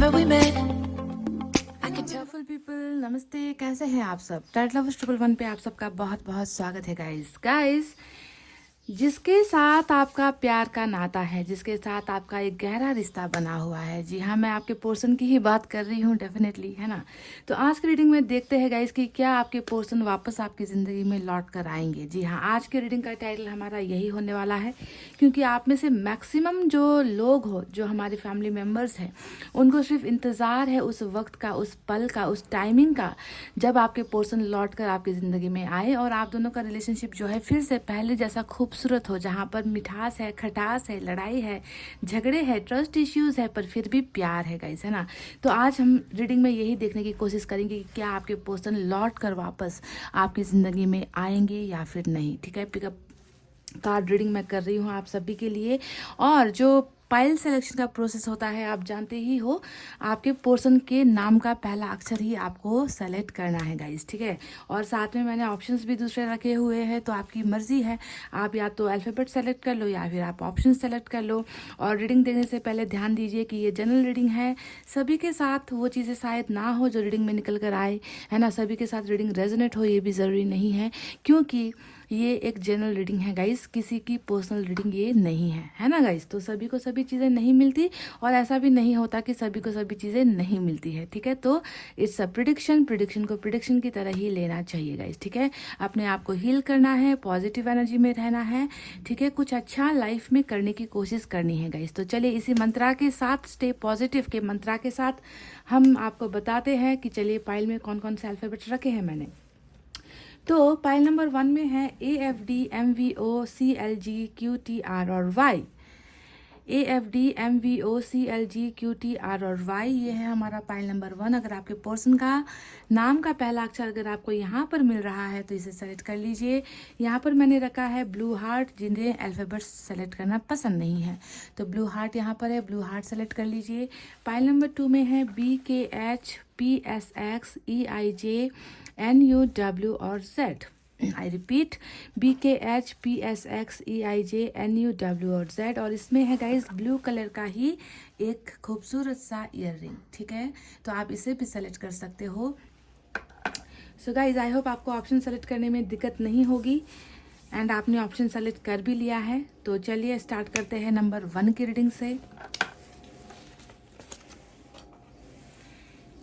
where we met. Beautiful people, नमस्ते। कैसे हैं आप सब? टाइटल लवर्स 111 पे आप सबका बहुत बहुत स्वागत है गाइस। जिसके साथ आपका प्यार का नाता है, जिसके साथ आपका एक गहरा रिश्ता बना हुआ है, जी हाँ, मैं आपके पोर्शन की ही बात कर रही हूँ डेफिनेटली, है ना। तो आज की रीडिंग में देखते हैं गाइस कि क्या आपके पोर्शन वापस आपकी ज़िंदगी में लौट कर आएंगे। जी हाँ, आज की रीडिंग का टाइटल हमारा यही होने वाला है, क्योंकि आप में से मैक्सिमम जो लोग हो, जो हमारे फैमिली मेम्बर्स हैं, उनको सिर्फ इंतज़ार है उस वक्त का, उस पल का, उस टाइमिंग का, जब आपके पोर्शन लौट कर आपकी ज़िंदगी में आए और आप दोनों का रिलेशनशिप जो है फिर से पहले जैसा खूबसूरत हो, जहाँ पर मिठास है, खटास है, लड़ाई है, झगड़े हैं, ट्रस्ट इश्यूज़ है, पर फिर भी प्यार है गाइस, है ना। तो आज हम रीडिंग में यही देखने की कोशिश करेंगे कि क्या आपके पोर्शन लौट कर वापस आपकी ज़िंदगी में आएंगे या फिर नहीं। ठीक है, पिकअप कार्ड रीडिंग मैं कर रही हूँ आप सभी के लिए। और जो पाइल सिलेक्शन का प्रोसेस होता है, आप जानते ही हो, आपके पोर्शन के नाम का पहला अक्षर ही आपको सेलेक्ट करना है गाइस, ठीक है। और साथ में मैंने ऑप्शंस भी दूसरे रखे हुए हैं, तो आपकी मर्जी है, आप या तो अल्फ़ाबेट सेलेक्ट कर लो या फिर आप ऑप्शन सेलेक्ट कर लो। और रीडिंग देखने से पहले ध्यान दीजिए कि ये जनरल रीडिंग है, सभी के साथ वो चीज़ें शायद ना हो जो रीडिंग में निकल कर आए, है ना। सभी के साथ रीडिंग रेजोनेट हो ये भी ज़रूरी नहीं है, क्योंकि ये एक जनरल रीडिंग है गाइस, किसी की पर्सनल रीडिंग ये नहीं है ना गाइस। तो सभी को सभी चीज़ें नहीं मिलती, और ऐसा भी नहीं होता कि सभी को सभी चीज़ें नहीं मिलती है, ठीक है। तो इट्स अ प्रिडिक्शन को प्रिडिक्शन की तरह ही लेना चाहिए गाइस, ठीक है। अपने आप को हील करना है, पॉजिटिव एनर्जी में रहना है, ठीक है। कुछ अच्छा लाइफ में करने की कोशिश करनी है गाइस। तो चलिए इसी मंत्रा के साथ, स्टे पॉजिटिव के मंत्रा के साथ हम आपको बताते हैं कि चलिए पाइल में कौन कौन से अल्फ़ाबेट रखे हैं मैंने। तो पाइल नंबर 1 में है AFD MVO CLG QTR और Y। AFD MVO CLG QTR और Y, ये है हमारा पाइल नंबर 1। अगर आपके पर्सन का नाम का पहला अक्षर अगर आपको यहाँ पर मिल रहा है तो इसे सेलेक्ट कर लीजिए। यहाँ पर मैंने रखा है ब्लू हार्ट, जिन्हें अल्फ़ाबेट सेलेक्ट करना पसंद नहीं है, तो ब्लू हार्ट यहाँ पर है, ब्लू हार्ट सेलेक्ट कर लीजिए। पाइल नंबर 2 में है BKHPSXEIJNUW और Z। आई रिपीट, BKHPSXEIJNUW और Z। और इसमें है गाइस ब्लू कलर का ही एक खूबसूरत सा ईयररिंग, ठीक है। तो आप इसे भी सेलेक्ट कर सकते हो। सो गाइस, आई होप आपको ऑप्शन सेलेक्ट करने में दिक्कत नहीं होगी, एंड आपने ऑप्शन सेलेक्ट कर भी लिया है। तो चलिए स्टार्ट करते हैं नंबर 1 की रीडिंग से।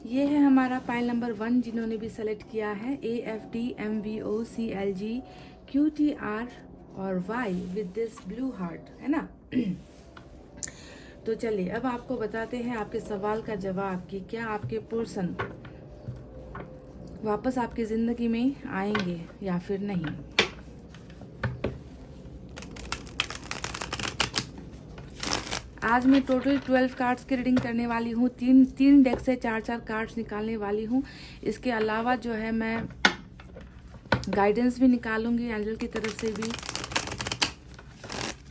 ये है हमारा पाइल नंबर 1, जिन्होंने भी सेलेक्ट किया है AFDMVOCLGQTR और Y with this blue heart, है ना। तो चलिए अब आपको बताते हैं आपके सवाल का जवाब कि क्या आपके पर्सन वापस आपकी ज़िंदगी में आएंगे या फिर नहीं। आज मैं टोटल 12 कार्ड्स की रीडिंग करने वाली हूँ। तीन डेक से 4 कार्ड्स निकालने वाली हूँ। इसके अलावा जो है मैं गाइडेंस भी निकालूंगी एंजल की तरफ से भी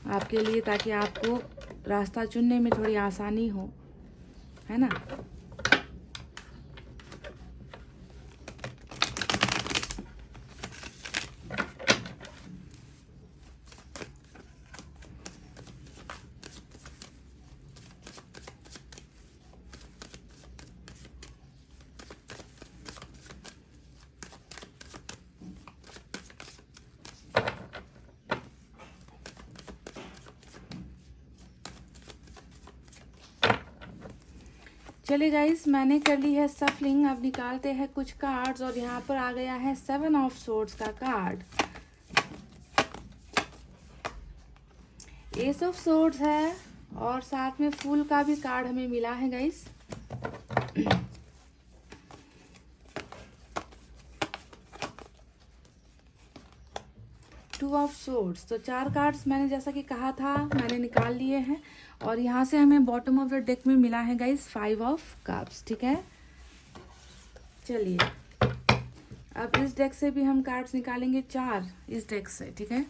आपके लिए, ताकि आपको रास्ता चुनने में थोड़ी आसानी हो, है ना। चलिए गाइस, मैंने कर ली है सफलिंग। अब निकालते हैं कुछ कार्ड्स, और यहाँ पर आ गया है 7 ऑफ सोर्ड्स का कार्ड। एस ऑफ सोर्ड्स है, और साथ में फूल का भी कार्ड हमें मिला है गाइस। 2 of swords. तो 4 कार्ड्स मैंने जैसा कि कहा था मैंने निकाल लिए हैं, और यहाँ से हमें बॉटम ऑफ द डेक में मिला है गाइस 5 ऑफ कप्स, ठीक है। चलिए अब इस डेक से भी हम कार्ड्स निकालेंगे 4 इस डेक से, ठीक है।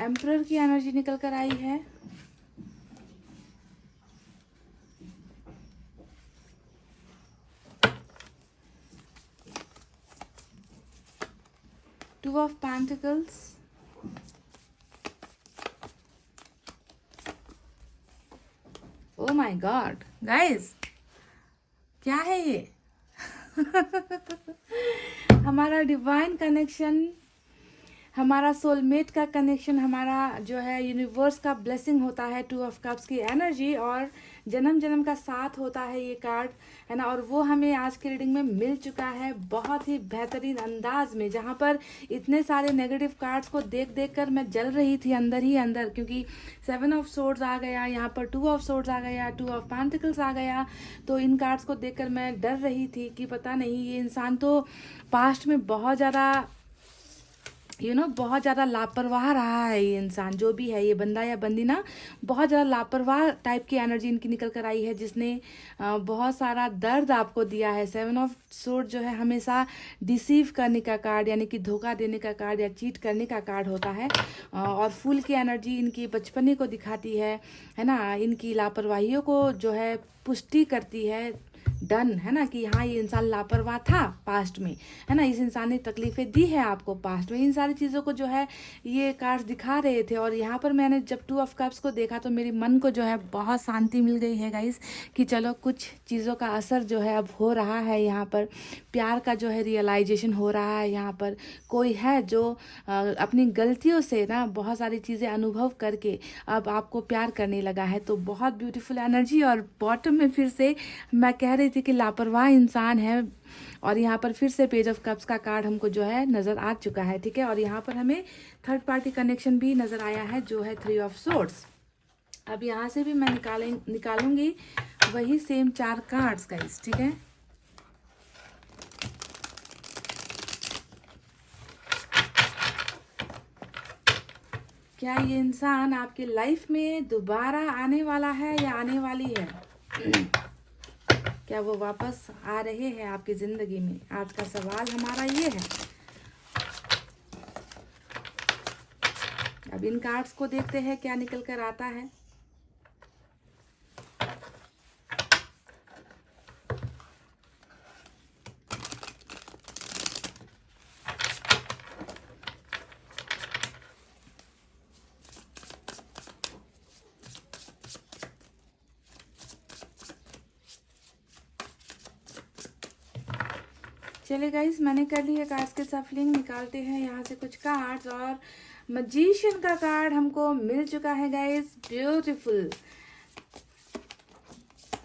एम्परर की एनर्जी निकल कर आई है। Two of pentacles, oh my God guys, क्या है ये? हमारा डिवाइन कनेक्शन, हमारा सोलमेट का कनेक्शन, हमारा जो है यूनिवर्स का ब्लेसिंग होता है। टू ऑफ कप्स की एनर्जी और जन्म जन्म का साथ होता है ये कार्ड, है ना। और वो हमें आज की रीडिंग में मिल चुका है बहुत ही बेहतरीन अंदाज में, जहाँ पर इतने सारे नेगेटिव कार्ड्स को देख देख कर मैं जल रही थी अंदर ही अंदर, क्योंकि 7 ऑफ सोर्ड्स आ गया, यहाँ पर 2 ऑफ सोर्ड्स आ गया, 2 ऑफ पेंटिकल्स आ गया। तो इन कार्ड्स को देखकर मैं डर रही थी कि पता नहीं ये इंसान तो पास्ट में बहुत ज़्यादा बहुत ज़्यादा लापरवाह रहा है। ये इंसान जो भी है, ये बंदा या बंदी ना, बहुत ज़्यादा लापरवाह टाइप की एनर्जी इनकी निकल कर आई है, जिसने बहुत सारा दर्द आपको दिया है। 7 ऑफ सोर्ड जो है हमेशा डिसीव करने का कार्ड, यानी कि धोखा देने का कार्ड या चीट करने का कार्ड होता है। और फूल की एनर्जी इनकी बचपने को दिखाती है ना, इनकी लापरवाहियों को जो है पुष्टि करती है, डन है ना, कि हाँ ये इंसान लापरवाह था पास्ट में, है ना, इस इंसान ने तकलीफें दी है आपको पास्ट में। इन सारी चीज़ों को जो है ये कार्ड्स दिखा रहे थे। और यहाँ पर मैंने जब 2 ऑफ कप्स को देखा तो मेरे मन को जो है बहुत शांति मिल गई है गाइस, कि चलो कुछ चीज़ों का असर जो है अब हो रहा है। यहाँ पर प्यार का जो है रियलाइजेशन हो रहा है। यहाँ पर कोई है जो अपनी गलतियों से ना बहुत सारी चीज़ें अनुभव करके अब आपको प्यार करने लगा है। तो बहुत ब्यूटीफुल एनर्जी। और बॉटम में फिर से मैं कह रही थी कि लापरवाह इंसान है, और यहाँ पर फिर से पेज ऑफ कप्स का कार्ड हमको जो है नज़र आ चुका है, ठीक है। और यहाँ पर हमें थर्ड पार्टी कनेक्शन भी नज़र आया है, जो है 3 ऑफ सोर्ड्स। अब यहाँ से भी मैं निकालूंगी वही सेम 4 कार्ड्स गाइस, ठीक है। क्या ये इंसान आपकी लाइफ में दोबारा आने वाला है या आने वाली है? क्या वो वापस आ रहे हैं आपकी जिंदगी में? आज का सवाल हमारा ये है। अब इन कार्ड्स को देखते हैं क्या निकल कर आता है। चलिए गाइस, मैंने कर ली है कार्ड्स की सफलिंग। निकालते हैं यहाँ से कुछ कार्ड्स। और मैजिशियन का कार्ड हमको मिल चुका है गाइस। ब्यूटीफुल।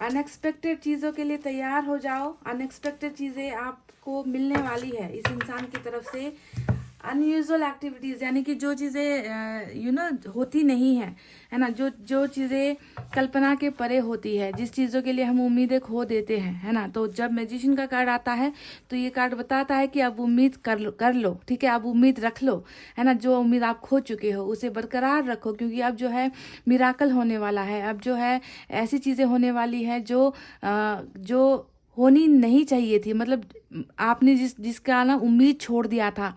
अनएक्सपेक्टेड चीज़ों के लिए तैयार हो जाओ। अनएक्सपेक्टेड चीज़ें आपको मिलने वाली है इस इंसान की तरफ से। अनयूजुअल एक्टिविटीज़, यानी कि जो चीज़ें होती नहीं है ना, जो चीज़ें कल्पना के परे होती है, जिस चीज़ों के लिए हम उम्मीदें खो देते हैं, है ना। तो जब मैजिशियन का कार्ड आता है तो ये कार्ड बताता है कि अब उम्मीद कर लो, ठीक है। अब उम्मीद रख लो, है ना। जो उम्मीद आप खो चुके हो उसे बरकरार रखो, क्योंकि अब जो है मिराकल होने वाला है। अब जो है ऐसी चीज़ें होने वाली है जो होनी नहीं चाहिए थी। मतलब आपने जिसका ना उम्मीद छोड़ दिया था,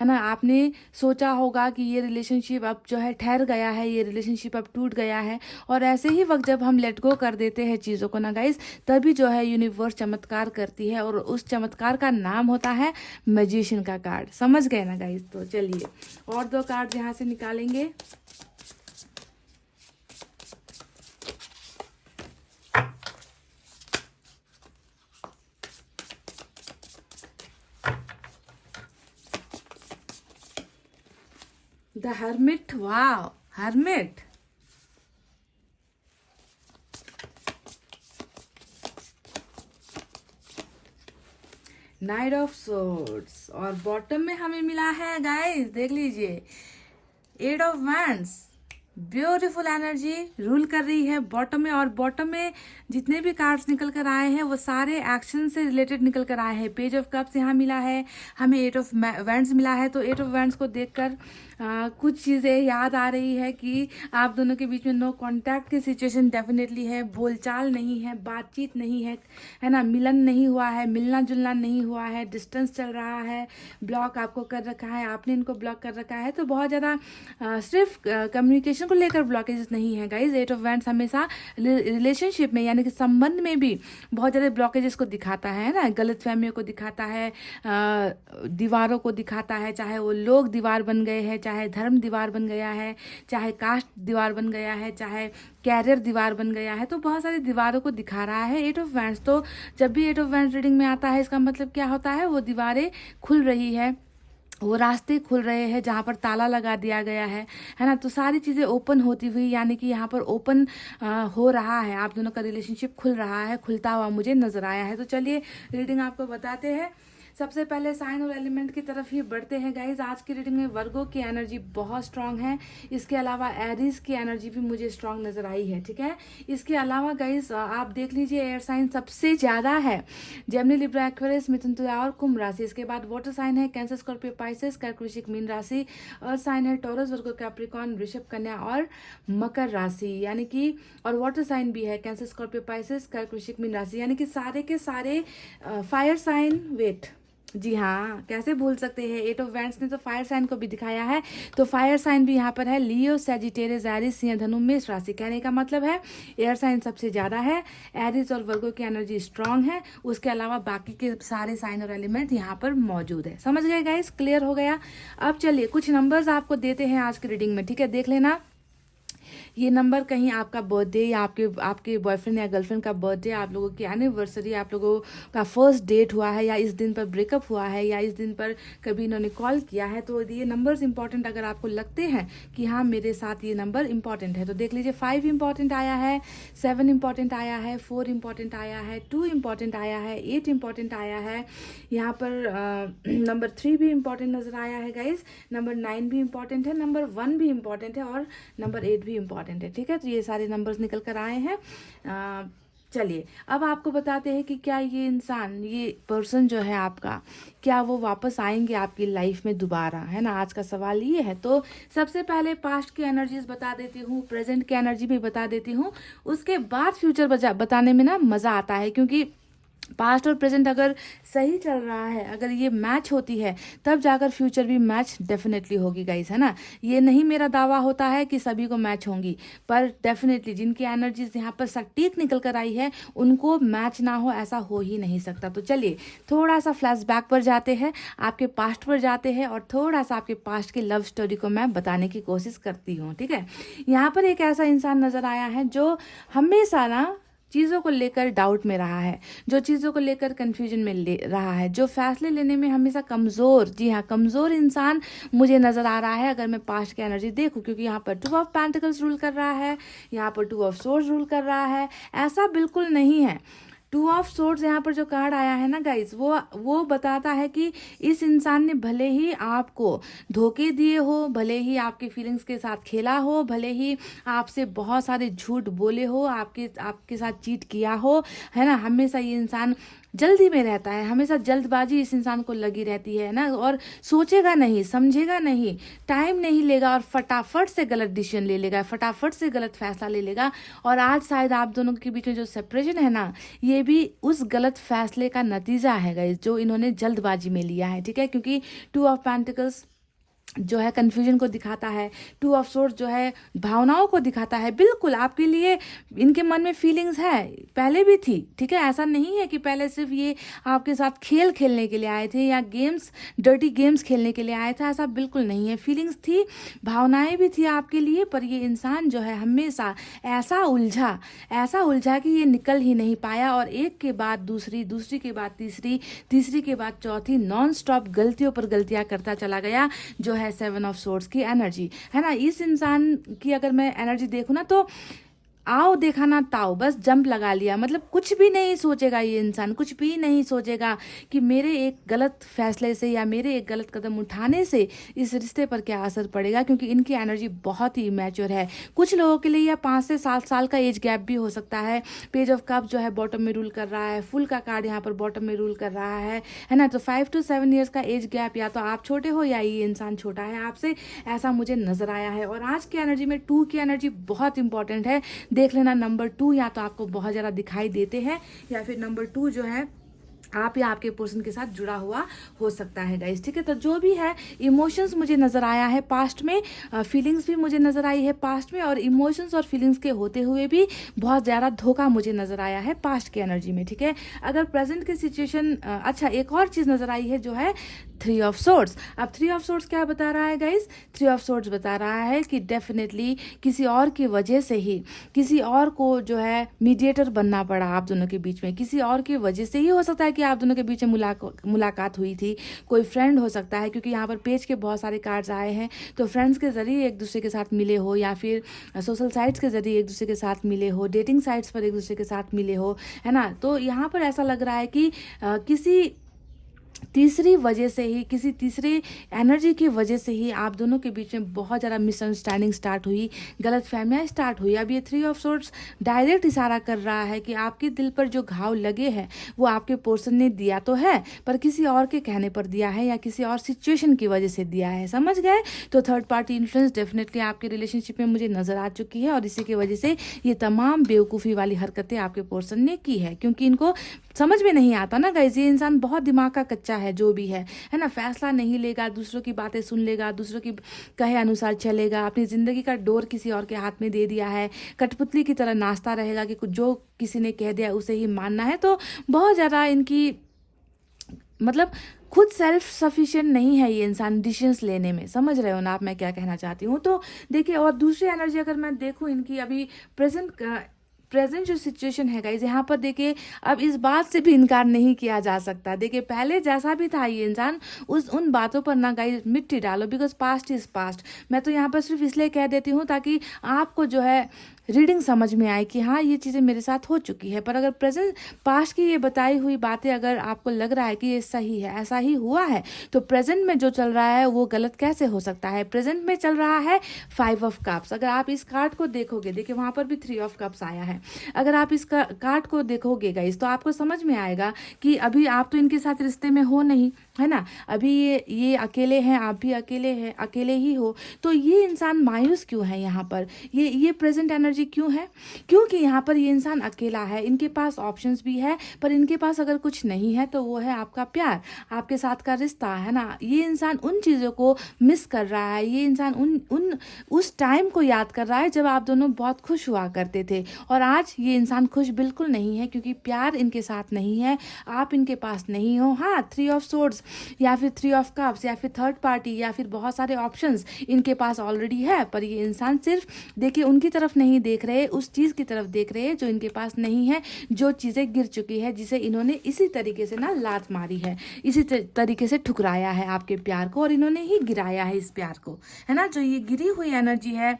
है ना। आपने सोचा होगा कि ये रिलेशनशिप अब जो है ठहर गया है, ये रिलेशनशिप अब टूट गया है। और ऐसे ही वक्त जब हम लेट गो कर देते हैं चीज़ों को ना गाइस, तभी जो है यूनिवर्स चमत्कार करती है। और उस चमत्कार का नाम होता है मैजिशियन का कार्ड। समझ गए ना गाइस? तो चलिए और 2 कार्ड यहाँ से निकालेंगे। The hermit. Wow, hermit. Night of swords. और बॉटम में हमें मिला है गाइस, देख लीजिए, 8 of wands. Beautiful energy rule कर रही है बॉटम में, और बॉटम में जितने भी कार्ड्स निकल कर आए हैं वो सारे एक्शन से रिलेटेड निकल कर आए हैं। पेज ऑफ कप्स यहाँ मिला है, हमें एट ऑफ वैंड्स मिला है। तो एट ऑफ वैंड्स को देखकर कुछ चीज़ें याद आ रही है कि आप दोनों के बीच में नो कांटेक्ट की सिचुएशन डेफिनेटली है, बोलचाल नहीं है, बातचीत नहीं है ना, मिलन नहीं हुआ है, मिलना जुलना नहीं हुआ है, डिस्टेंस चल रहा है, ब्लॉक आपको कर रखा है, आपने इनको ब्लॉक कर रखा है। तो बहुत ज़्यादा सिर्फ कम्युनिकेशन को लेकर ब्लॉकेजेस नहीं है गाइज। एट ऑफ वैंड्स हमेशा रिलेशनशिप में यानी कि संबंध में भी बहुत ज़्यादा ब्लॉकेजेस को दिखाता है ना, गलत फहमियों को दिखाता है, दीवारों को दिखाता है, चाहे वो लोग दीवार बन गए हैं, चाहे धर्म दीवार बन गया है, चाहे कास्ट दीवार बन गया है, चाहे कैरियर दीवार बन गया है। तो बहुत सारी दीवारों को दिखा रहा है एट ऑफ वैंड्स। तो जब भी एट ऑफ वैंड्स रीडिंग में आता है इसका मतलब क्या होता है, वो दीवारें खुल रही है, वो रास्ते खुल रहे हैं जहाँ पर ताला लगा दिया गया है ना। तो सारी चीज़ें ओपन होती हुई यानी कि यहाँ पर ओपन हो रहा है, आप दोनों का रिलेशनशिप खुल रहा है, खुलता हुआ मुझे नजर आया है। तो चलिए रीडिंग आपको बताते हैं। सबसे पहले साइन और एलिमेंट की तरफ ही बढ़ते हैं गाइज। आज की रीडिंग में वर्गो की एनर्जी बहुत स्ट्रांग है, इसके अलावा एरीज की एनर्जी भी मुझे स्ट्रांग नजर आई है, ठीक है। इसके अलावा गाइज आप देख लीजिए एयर साइन सबसे ज्यादा है, जेमिनी, लिब्रा, एक्वेरियस, मिथुन, तुला और कुंभ राशि। इसके बाद वाटर साइन है कैंसर, स्कॉर्पियो, पाइसेस, कर्क, वृश्चिक, मीन राशि। अर्थ साइन है टॉरस, वर्गो, कैप्रिकॉर्न, वृषभ, कन्या और मकर राशि यानी कि, और वाटर साइन भी है कैंसर, स्कॉर्पियो, पाइसेस, कर्क, वृश्चिक, मीन राशि यानी कि सारे के सारे फायर साइन। वेट, जी हाँ, कैसे भूल सकते हैं, एट ऑफ वैंड्स ने तो फायर साइन को भी दिखाया है, तो फायर साइन भी यहाँ पर है, लियो, सैजिटेरियस, एरीज, सिंह, धनु, मेष राशि। कहने का मतलब है एयर साइन सबसे ज़्यादा है, एरीज और वर्गो की एनर्जी स्ट्रांग है, उसके अलावा बाकी के सारे साइन और एलिमेंट यहाँ पर मौजूद है। समझ गए गाइस, क्लियर हो गया। अब चलिए कुछ नंबर्स आपको देते हैं आज की रीडिंग में, ठीक है, देख लेना। ये नंबर कहीं आपका बर्थडे या आपके बॉयफ्रेंड या गर्लफ्रेंड का बर्थडे, आप लोगों की एनिवर्सरी, आप लोगों का फर्स्ट डेट हुआ है, या इस दिन पर ब्रेकअप हुआ है, या इस दिन पर कभी इन्होंने कॉल किया है, तो ये नंबर्स इंपॉर्टेंट अगर आपको लगते हैं कि हाँ मेरे साथ ये नंबर इंपॉर्टेंट है, तो देख लीजिए 5 इंपॉर्टेंट आया है, 7 इंपॉर्टेंट आया है, 4 इंपॉर्टेंट आया है, 2 इंपॉर्टेंट आया है, 8 इंपॉर्टेंट आया है, यहाँ पर नंबर 3 भी इंपॉर्टेंट नजर आया है गाइज, नंबर 9 भी इंपॉर्टेंट है, नंबर 1 भी इंपॉर्टेंट है और नंबर 8 भी इंपॉर्टेंट है, ठीक है। तो ये सारे नंबर्स निकल कर आए हैं। चलिए अब आपको बताते हैं कि क्या ये इंसान, ये पर्सन जो है आपका, क्या वो वापस आएंगे आपकी लाइफ में दोबारा, है ना। आज का सवाल ये है। तो सबसे पहले पास्ट की एनर्जीज बता देती हूँ, प्रेजेंट की एनर्जी भी बता देती हूँ, उसके बाद फ्यूचर बताने में ना मज़ा आता है, क्योंकि पास्ट और प्रेजेंट अगर सही चल रहा है, अगर ये मैच होती है, तब जाकर फ्यूचर भी मैच डेफिनेटली होगी गाइस, है ना। ये नहीं मेरा दावा होता है कि सभी को मैच होंगी, पर डेफिनेटली जिनकी एनर्जीज यहाँ पर सटीक निकल कर आई है उनको मैच ना हो, ऐसा हो ही नहीं सकता। तो चलिए थोड़ा सा फ्लैशबैक पर जाते हैं, आपके पास्ट पर जाते हैं, और थोड़ा सा आपके पास्ट की लव स्टोरी को मैं बताने की कोशिश करती हूँ, ठीक है। यहाँ पर एक ऐसा इंसान नजर आया है जो हमेशा ना चीज़ों को लेकर डाउट में रहा है, जो चीज़ों को लेकर कंफ्यूजन में ले रहा है, जो फैसले लेने में हमेशा कमज़ोर, जी हाँ कमज़ोर इंसान मुझे नज़र आ रहा है अगर मैं पास्ट की एनर्जी देखूं, क्योंकि यहाँ पर 2 ऑफ पेंटिकल्स रूल कर रहा है, यहाँ पर 2 ऑफ सोर्ड्स रूल कर रहा है। ऐसा बिल्कुल नहीं है। 2 ऑफ सोर्ड्स यहाँ पर जो कार्ड आया है ना गाइस, वो बताता है कि इस इंसान ने भले ही आपको धोखे दिए हो, भले ही आपके फीलिंग्स के साथ खेला हो, भले ही आपसे बहुत सारे झूठ बोले हो, आपके साथ चीट किया हो, है ना। हमेशा ये इंसान जल्दी में रहता है, हमेशा जल्दबाजी इस इंसान को लगी रहती है ना, और सोचेगा नहीं, समझेगा नहीं, टाइम नहीं लेगा और फटाफट से गलत डिसीजन ले लेगा, फटाफट से गलत फैसला ले लेगा। और आज शायद आप दोनों के बीच में जो सेपरेशन है ना, ये भी उस गलत फैसले का नतीजा है गाइस, जो इन्होंने जल्दबाजी में लिया है, ठीक है। क्योंकि 2 ऑफ पेंटिकल्स जो है कन्फ्यूजन को दिखाता है, 2 ऑफ सोर्ड्स जो है भावनाओं को दिखाता है। बिल्कुल आपके लिए इनके मन में फीलिंग्स है, पहले भी थी, ठीक है। ऐसा नहीं है कि पहले सिर्फ ये आपके साथ खेल खेलने के लिए आए थे या गेम्स, डर्टी गेम्स खेलने के लिए आए थे, ऐसा बिल्कुल नहीं है। फीलिंग्स थी, भावनाएं भी थी आपके लिए, पर ये इंसान जो है हमेशा ऐसा उलझा कि ये निकल ही नहीं पाया, और एक के बाद दूसरी, दूसरी के बाद तीसरी, तीसरी के बाद चौथी, नॉन स्टॉप गलतियों पर गलतियां करता चला गया, जो है 7 ऑफ सोर्ड्स की एनर्जी, है ना। इस इंसान की अगर मैं एनर्जी देखूं ना, तो आओ देखा ना ताओ, बस जंप लगा लिया, मतलब कुछ भी नहीं सोचेगा ये इंसान, कुछ भी नहीं सोचेगा कि मेरे एक गलत फैसले से या मेरे एक गलत कदम उठाने से इस रिश्ते पर क्या असर पड़ेगा, क्योंकि इनकी एनर्जी बहुत ही इमेच्योर है। कुछ लोगों के लिए यह 5 से 7 साल का एज गैप भी हो सकता है। पेज ऑफ कप जो है बॉटम में रूल कर रहा है, फुल का कार्ड यहाँ पर बॉटम में रूल कर रहा है ना। तो 5 to 7 ईयर्स का एज गैप, या तो आप छोटे हो या ये इंसान छोटा है आपसे, ऐसा मुझे नजर आया है। और आज की एनर्जी में 2 की एनर्जी बहुत इंपॉर्टेंट है। देख लेना नंबर 2 या तो आपको बहुत ज़्यादा दिखाई देते हैं, या फिर नंबर 2 जो है आप या आपके पर्सन के साथ जुड़ा हुआ हो सकता है गाइस, ठीक है। तो जो भी है, इमोशंस मुझे नज़र आया है पास्ट में, फीलिंग्स भी मुझे नज़र आई है पास्ट में, और इमोशंस और फीलिंग्स के होते हुए भी बहुत ज़्यादा धोखा मुझे नज़र आया है पास्ट की एनर्जी में, ठीक है। अगर प्रेजेंट की सिचुएशन, अच्छा एक और चीज़ नज़र आई है जो है 3 ऑफ सोर्ड्स। अब 3 ऑफ सोर्ड्स क्या बता रहा है गाइस? 3 ऑफ सोर्ड्स बता रहा है कि डेफिनेटली किसी और की वजह से ही, किसी और को जो है मीडिएटर बनना पड़ा आप दोनों के बीच में, किसी और की वजह से ही हो सकता है कि आप दोनों के बीच में मुलाकात हुई थी। कोई फ्रेंड हो सकता है, क्योंकि यहाँ पर पेज के बहुत सारे कार्ड्स आए हैं, तो फ्रेंड्स के जरिए एक दूसरे के साथ मिले हो, या फिर सोशल साइट्स के जरिए एक दूसरे के साथ मिले हो, डेटिंग साइट्स पर एक दूसरे के साथ मिले हो, है ना। तो यहाँ पर ऐसा लग रहा है कि किसी तीसरी वजह से ही, किसी तीसरे एनर्जी की वजह से ही आप दोनों के बीच में बहुत ज़्यादा मिसअंडरस्टैंडिंग स्टार्ट हुई, गलत फहमियाँ स्टार्ट हुई। अब ये 3 ऑफ सोर्ड्स डायरेक्ट इशारा कर रहा है कि आपके दिल पर जो घाव लगे हैं वो आपके पर्सन ने दिया तो है, पर किसी और के कहने पर दिया है, या किसी और सिचुएशन की वजह से दिया है, समझ गए। तो थर्ड पार्टी इन्फ्लुएंस डेफिनेटली आपके रिलेशनशिप में मुझे नज़र आ चुकी है, और इसी की वजह से ये तमाम बेवकूफ़ी वाली हरकतें आपके पर्सन ने की है, क्योंकि इनको समझ में नहीं आता ना गाइस, ये इंसान बहुत दिमाग का कच्चा है जो भी है ना। फैसला नहीं लेगा, दूसरों की बातें सुन लेगा, दूसरों की कहे अनुसार चलेगा, अपनी ज़िंदगी का डोर किसी और के हाथ में दे दिया है, कठपुतली की तरह नाचता रहेगा कि कुछ जो किसी ने कह दिया उसे ही मानना है। तो बहुत ज़्यादा इनकी, मतलब खुद सेल्फ सफिशिएंट नहीं है ये इंसान डिसीजंस लेने में, समझ रहे हो ना आप मैं क्या कहना चाहती हूँ। तो देखिए, और दूसरी एनर्जी अगर मैं देखूँ इनकी अभी प्रेजेंट जो सिचुएशन है गाइज, यहाँ पर देखिए अब इस बात से भी इनकार नहीं किया जा सकता। देखिए पहले जैसा भी था ये इंसान, उन बातों पर ना गाइज मिट्टी डालो, बिकॉज पास्ट इज पास्ट। मैं तो यहाँ पर सिर्फ इसलिए कह देती हूँ ताकि आपको जो है रीडिंग समझ में आए कि हाँ ये चीज़ें मेरे साथ हो चुकी है। पर अगर प्रेजेंट पास्ट की ये बताई हुई बातें अगर आपको लग रहा है कि ये सही है, ऐसा ही हुआ है, तो प्रेजेंट में जो चल रहा है वो गलत कैसे हो सकता है। प्रेजेंट में चल रहा है 5 ऑफ कप्स। अगर आप इस कार्ड को देखोगे, देखिए वहाँ पर भी 3 ऑफ कप्स आया है, अगर आप इस कार्ड को देखोगे गाइस तो आपको समझ में आएगा कि अभी आप तो इनके साथ रिश्ते में हो नहीं, है ना। अभी ये अकेले हैं, आप भी अकेले हैं, अकेले ही हो। तो ये इंसान मायूस क्यों है यहाँ पर, ये प्रेजेंट एनर्जी क्यों है? क्योंकि यहाँ पर ये इंसान अकेला है, इनके पास ऑप्शंस भी है, पर इनके पास अगर कुछ नहीं है तो वो है आपका प्यार, आपके साथ का रिश्ता, है ना। ये इंसान उन चीज़ों को मिस कर रहा है, ये इंसान उस टाइम को याद कर रहा है जब आप दोनों बहुत खुश हुआ करते थे। और आज ये इंसान खुश बिल्कुल नहीं है, क्योंकि प्यार इनके साथ नहीं है, आप इनके पास नहीं हो। हाँ, 3 ऑफ सोर्ड्स या फिर 3 ऑफ कप्स या फिर थर्ड पार्टी या फिर बहुत सारे ऑप्शंस इनके पास ऑलरेडी है, पर ये इंसान सिर्फ देखिए उनकी तरफ नहीं देख रहे, उस चीज़ की तरफ देख रहे हैं जो इनके पास नहीं है, जो चीज़ें गिर चुकी है, जिसे इन्होंने इसी तरीके से ना लात मारी है, इसी तरीके से ठुकराया है आपके प्यार को, और इन्होंने ही गिराया है इस प्यार को, है ना। जो ये गिरी हुई एनर्जी है,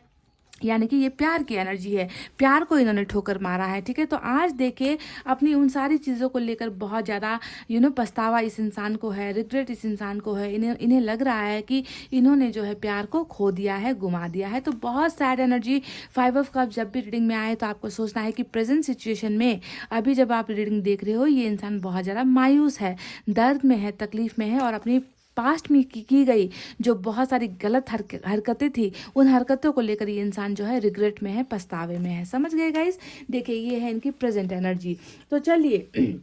यानी कि ये प्यार की एनर्जी है, प्यार को इन्होंने ठोकर मारा है, ठीक है। तो आज देखिए अपनी उन सारी चीज़ों को लेकर बहुत ज़्यादा पछतावा इस इंसान को है, रिग्रेट इस इंसान को है। इन्हें लग रहा है कि इन्होंने जो है प्यार को खो दिया है, गुमा दिया है। तो बहुत सैड एनर्जी। 5 ऑफ कप जब भी रीडिंग में आए तो आपको सोचना है कि प्रेजेंट सिचुएशन में अभी जब आप रीडिंग देख रहे हो ये इंसान बहुत ज़्यादा मायूस है, दर्द में है, तकलीफ में है, और अपनी पास्ट में की गई जो बहुत सारी गलत हरकतें थी, उन हरकतों को लेकर ये इंसान जो है रिग्रेट में है, पछतावे में है, समझ गए गाइस। देखिए ये है इनकी प्रेजेंट एनर्जी। तो चलिए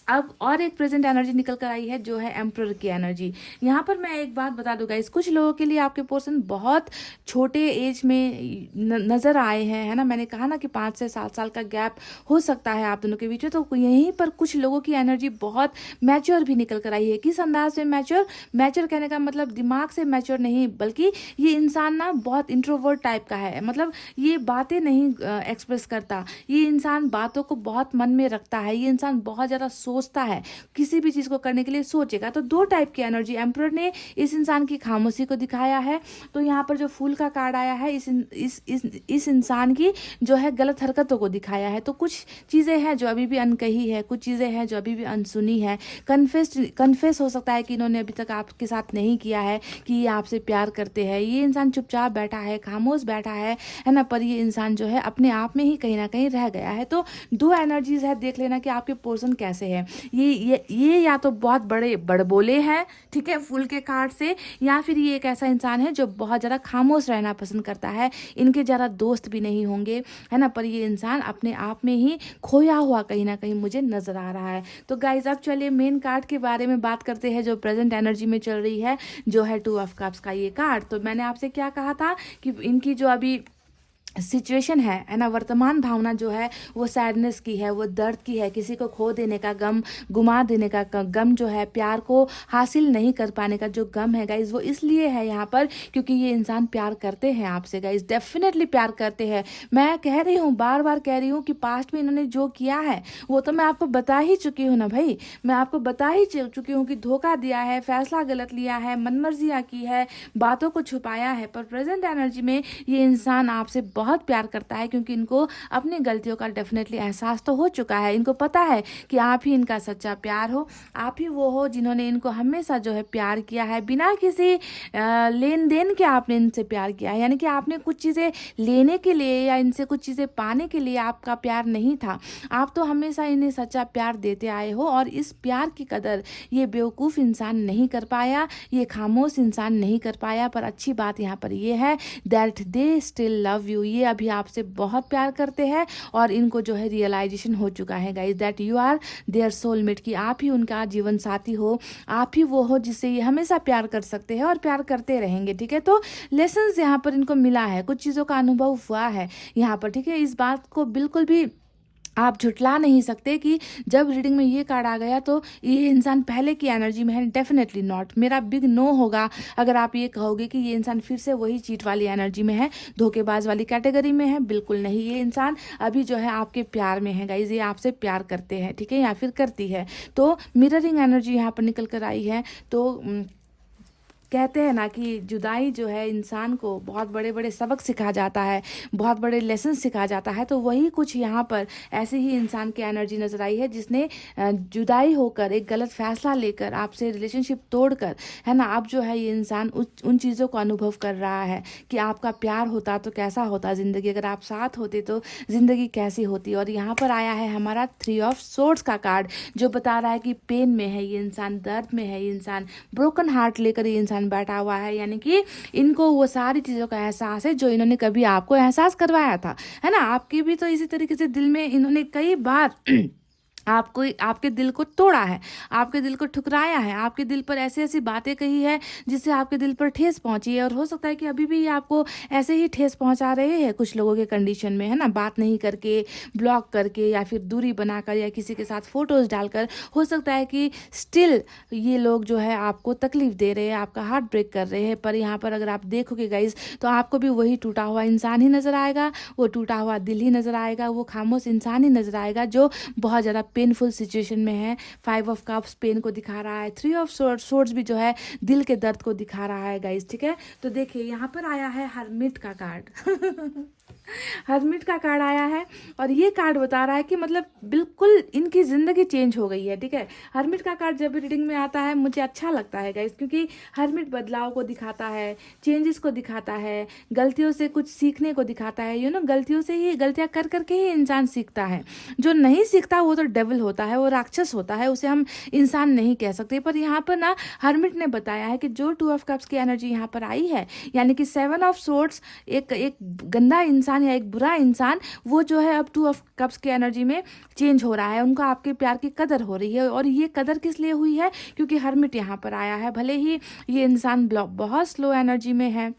अब और एक प्रेजेंट एनर्जी निकल कर आई है जो है एम्परर की एनर्जी। यहाँ पर मैं एक बात बता दूँ गाइस, कुछ लोगों के लिए आपके पर्सन बहुत छोटे एज में नज़र आए हैं, है ना। मैंने कहा ना कि 5 से 7 साल का गैप हो सकता है आप दोनों के बीच में। तो यहीं पर कुछ लोगों की एनर्जी बहुत मैच्योर भी निकल कर आई है। किस अंदाज में मैच्योर कहने का मतलब दिमाग से मैच्योर नहीं, बल्कि ये इंसान ना बहुत इंट्रोवर्ट टाइप का है, मतलब ये बातें नहीं एक्सप्रेस करता, ये इंसान बातों को बहुत मन में रखता है, ये इंसान बहुत ज़्यादा सोचता है, किसी भी चीज़ को करने के लिए सोचेगा। तो दो टाइप की एनर्जी एम्परर ने इस इंसान की खामोशी को दिखाया है। तो यहाँ पर जो फूल का कार्ड आया है इस इंसान की जो है गलत हरकतों को दिखाया है। तो कुछ चीज़ें हैं जो अभी भी अनकही है, कुछ चीज़ें हैं जो अभी भी अनसुनी है। कन्फेस हो सकता है कि इन्होंने अभी तक आपके साथ नहीं किया है कि ये आपसे प्यार करते हैं। ये इंसान चुपचाप बैठा है, खामोश बैठा है ना, पर ये इंसान जो है अपने आप में ही कहीं ना कहीं रह गया है। तो दो एनर्जीज है, देख लेना कि आपके पर्सन कैसे है। ये या तो बहुत बड़े बड़बोले हैं, ठीक है, फूल के कार्ड से, या फिर ये एक ऐसा इंसान है जो बहुत ज़्यादा खामोश रहना पसंद करता है। इनके ज़्यादा दोस्त भी नहीं होंगे, है ना, पर ये इंसान अपने आप में ही खोया हुआ कहीं ना कहीं मुझे नजर आ रहा है। तो गाइज अब चलिए मेन कार्ड के बारे में बात करते हैं जो प्रेजेंट एनर्जी में चल रही है, जो है 2 ऑफ कप्स का ये कार्ड। तो मैंने आपसे क्या कहा था कि इनकी जो अभी सिचुएशन है ना, वर्तमान भावना जो है वो सैडनेस की है, वो दर्द की है, किसी को खो देने का गम, गुमा देने का गम जो है, प्यार को हासिल नहीं कर पाने का जो गम है गाइज, वो इसलिए है यहाँ पर क्योंकि ये इंसान प्यार करते हैं आपसे गाइज, डेफिनेटली प्यार करते हैं। मैं कह रही हूँ, बार बार कह रही हूँ कि पास्ट में इन्होंने जो किया है वो तो मैं आपको बता ही चुकी हूँ ना भाई, मैं आपको बता ही चुकी हूँ कि धोखा दिया है, फैसला गलत लिया है, मनमर्जियाँ की है, बातों को छुपाया है। पर प्रेजेंट एनर्जी में ये इंसान आपसे बहुत प्यार करता है क्योंकि इनको अपनी गलतियों का डेफिनेटली एहसास तो हो चुका है। इनको पता है कि आप ही इनका सच्चा प्यार हो, आप ही वो हो जिन्होंने इनको हमेशा जो है प्यार किया है, बिना किसी लेन देन के आपने इनसे प्यार किया है। यानी कि आपने कुछ चीज़ें लेने के लिए या इनसे कुछ चीज़ें पाने के लिए आपका प्यार नहीं था, आप तो हमेशा इन्हें सच्चा प्यार देते आए हो। और इस प्यार की कदर ये बेवकूफ़ इंसान नहीं कर पाया, ये खामोश इंसान नहीं कर पाया। पर अच्छी बात यहाँ पर ये है that they still love you, ये अभी आपसे बहुत प्यार करते हैं और इनको जो है रियलाइजेशन हो चुका है guys that you are their soulmate, कि आप ही उनका जीवन साथी हो, आप ही वो हो जिससे ये हमेशा प्यार कर सकते हैं और प्यार करते रहेंगे। ठीक है, तो लेसन्स यहाँ पर इनको मिला है, कुछ चीज़ों का अनुभव हुआ है यहाँ पर। ठीक है, इस बात को बिल्कुल भी आप झुटला नहीं सकते कि जब रीडिंग में ये कार्ड आ गया तो ये इंसान पहले की एनर्जी में है, डेफिनेटली नॉट। मेरा बिग नो होगा अगर आप ये कहोगे कि ये इंसान फिर से वही चीट वाली एनर्जी में है, धोखेबाज वाली कैटेगरी में है। बिल्कुल नहीं, ये इंसान अभी जो है आपके प्यार में है गाइज, ये आपसे प्यार करते हैं, ठीक है, या फिर करती है। तो मिररिंग एनर्जी यहाँ पर निकल कर आई है। तो कहते हैं ना कि जुदाई जो है इंसान को बहुत बड़े बड़े सबक सिखा जाता है, बहुत बड़े लेसन सिखा जाता है। तो वही कुछ यहाँ पर ऐसे ही इंसान की एनर्जी नजर आई है जिसने जुदाई होकर एक गलत फैसला लेकर आपसे रिलेशनशिप तोड़कर, है ना, अब जो है ये इंसान उन चीज़ों को अनुभव कर रहा है कि आपका प्यार होता तो कैसा होता ज़िंदगी, अगर आप साथ होते तो ज़िंदगी कैसी होती। और यहाँ पर आया है हमारा 3 ऑफ सोर्ड्स का कार्ड जो बता रहा है कि पेन में है ये इंसान, दर्द में है ये इंसान, ब्रोकन हार्ट लेकर ये इंसान बैठा हुआ है। यानी कि इनको वो सारी चीज़ों का एहसास है जो इन्होंने कभी आपको एहसास करवाया था, है ना। आपके भी तो इसी तरीके से दिल में इन्होंने कई बार आपको आपके दिल को तोड़ा है, आपके दिल को ठुकराया है, आपके दिल पर ऐसी ऐसी बातें कही है जिससे आपके दिल पर ठेस पहुंची है। और हो सकता है कि अभी भी ये आपको ऐसे ही ठेस पहुंचा रहे हैं कुछ लोगों के कंडीशन में, है ना, बात नहीं करके, ब्लॉक करके, या फिर दूरी बनाकर, या किसी के साथ फोटोज डालकर। हो सकता है कि स्टिल ये लोग जो है आपको तकलीफ दे रहे हैं, आपका हार्ट ब्रेक कर रहे हैं। पर यहाँ पर अगर आप देखोगे गाइज तो आपको भी वही टूटा हुआ इंसान ही नजर आएगा, वो टूटा हुआ दिल ही नजर आएगा, वो खामोश इंसान ही नजर आएगा जो बहुत ज़्यादा पेनफुल सिचुएशन में है। 5 ऑफ कप्स पेन को दिखा रहा है, 3 ऑफ सोर्ड्स भी जो है दिल के दर्द को दिखा रहा है गाइस। ठीक है, तो देखिए यहाँ पर आया है हरमिट का कार्ड हरमिट का कार्ड आया है और ये कार्ड बता रहा है कि मतलब बिल्कुल इनकी ज़िंदगी चेंज हो गई है। ठीक है, हरमिट का कार्ड जब रीडिंग में आता है मुझे अच्छा लगता है गाइस, क्योंकि हरमिट बदलाव को दिखाता है, चेंजेस को दिखाता है, गलतियों से कुछ सीखने को दिखाता है। गलतियों से ही, गलतियां कर करके ही इंसान सीखता है। जो नहीं सीखता वो तो डेविल होता है, वो राक्षस होता है, उसे हम इंसान नहीं कह सकते। पर यहाँ पर ना हरमिट ने बताया है कि जो 2 ऑफ कप्स की एनर्जी यहाँ पर आई है, यानी कि 7 ऑफ सोर्ड्स, एक गंदा इंसान या एक बुरा इंसान, वो जो है अब 2 ऑफ कप्स की एनर्जी में चेंज हो रहा है। उनको आपके प्यार की कदर हो रही है। और ये कदर किस लिए हुई है? क्योंकि हरमिट यहाँ पर आया है। भले ही ये इंसान बहुत स्लो एनर्जी में है,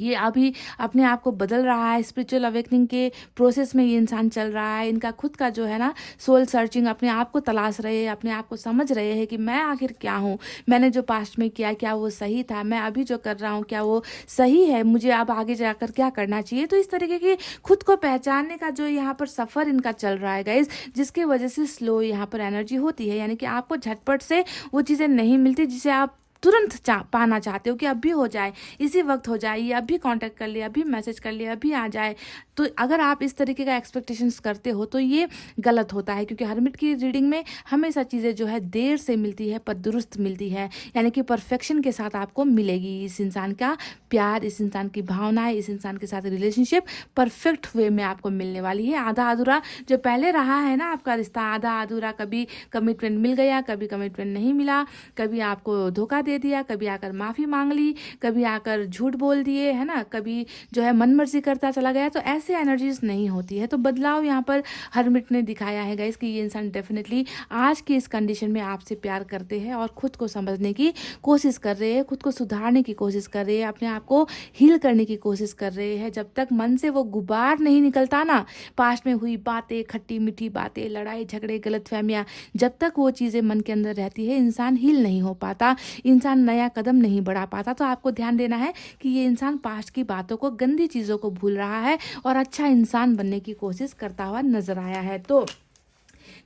ये अभी अपने आप को बदल रहा है, स्पिरिचुअल अवेकनिंग के प्रोसेस में ये इंसान चल रहा है। इनका खुद का जो है ना सोल सर्चिंग, अपने आप को तलाश रहे हैं, अपने आप को समझ रहे हैं कि मैं आखिर क्या हूँ, मैंने जो पास्ट में किया क्या वो सही था, मैं अभी जो कर रहा हूँ क्या वो सही है, मुझे अब आगे जाकर क्या करना चाहिए। तो इस तरीके की खुद को पहचानने का जो यहाँ पर सफ़र इनका चल रहा है गाइज, जिसकी वजह से स्लो यहाँ पर एनर्जी होती है, यानी कि आपको झटपट से वो चीज़ें नहीं मिलती जिसे आप तुरंत पाना चाहते हो कि अभी हो जाए, इसी वक्त हो जाए, ये अभी कांटेक्ट कर ले, अभी मैसेज कर ले, अभी आ जाए। तो अगर आप इस तरीके का एक्सपेक्टेशंस करते हो तो ये गलत होता है, क्योंकि हर्मिट की रीडिंग में हमेशा चीज़ें जो है देर से मिलती है पर दुरुस्त मिलती है, यानी कि परफेक्शन के साथ आपको मिलेगी। इस इंसान का प्यार, इस इंसान की भावनाएं, इस इंसान के साथ रिलेशनशिप परफेक्ट वे में आपको मिलने वाली है। आधा अधूरा जो पहले रहा है ना आपका रिश्ता, आधा अधूरा, कभी कमिटमेंट मिल गया, कभी कमिटमेंट नहीं मिला, कभी आपको धोखा दे दिया, कभी आकर माफ़ी मांग ली, कभी आकर झूठ बोल दिए, है ना, कभी जो है मन मर्जी करता चला गया, तो ऐसे एनर्जीज नहीं होती है। तो बदलाव यहाँ पर हर्मिट ने दिखाया है गाइस कि ये इंसान डेफिनेटली आज की इस कंडीशन में आपसे प्यार करते हैं और खुद को समझने की कोशिश कर रहे हैं, खुद को सुधारने की कोशिश कर रहे हैं, अपने आप को हील करने की कोशिश कर रहे हैं। जब तक मन से वो गुबार नहीं निकलता ना, पास्ट में हुई बातें, खट्टी मीठी बातें, लड़ाई झगड़े, गलतफहमियां, जब तक वो चीज़ें मन के अंदर रहती है, इंसान हील नहीं हो पाता, इंसान नया कदम नहीं बढ़ा पाता। तो आपको ध्यान देना है कि ये इंसान पास्ट की बातों को, गंदी चीज़ों को भूल रहा है और अच्छा इंसान बनने की कोशिश करता हुआ नजर आया है। तो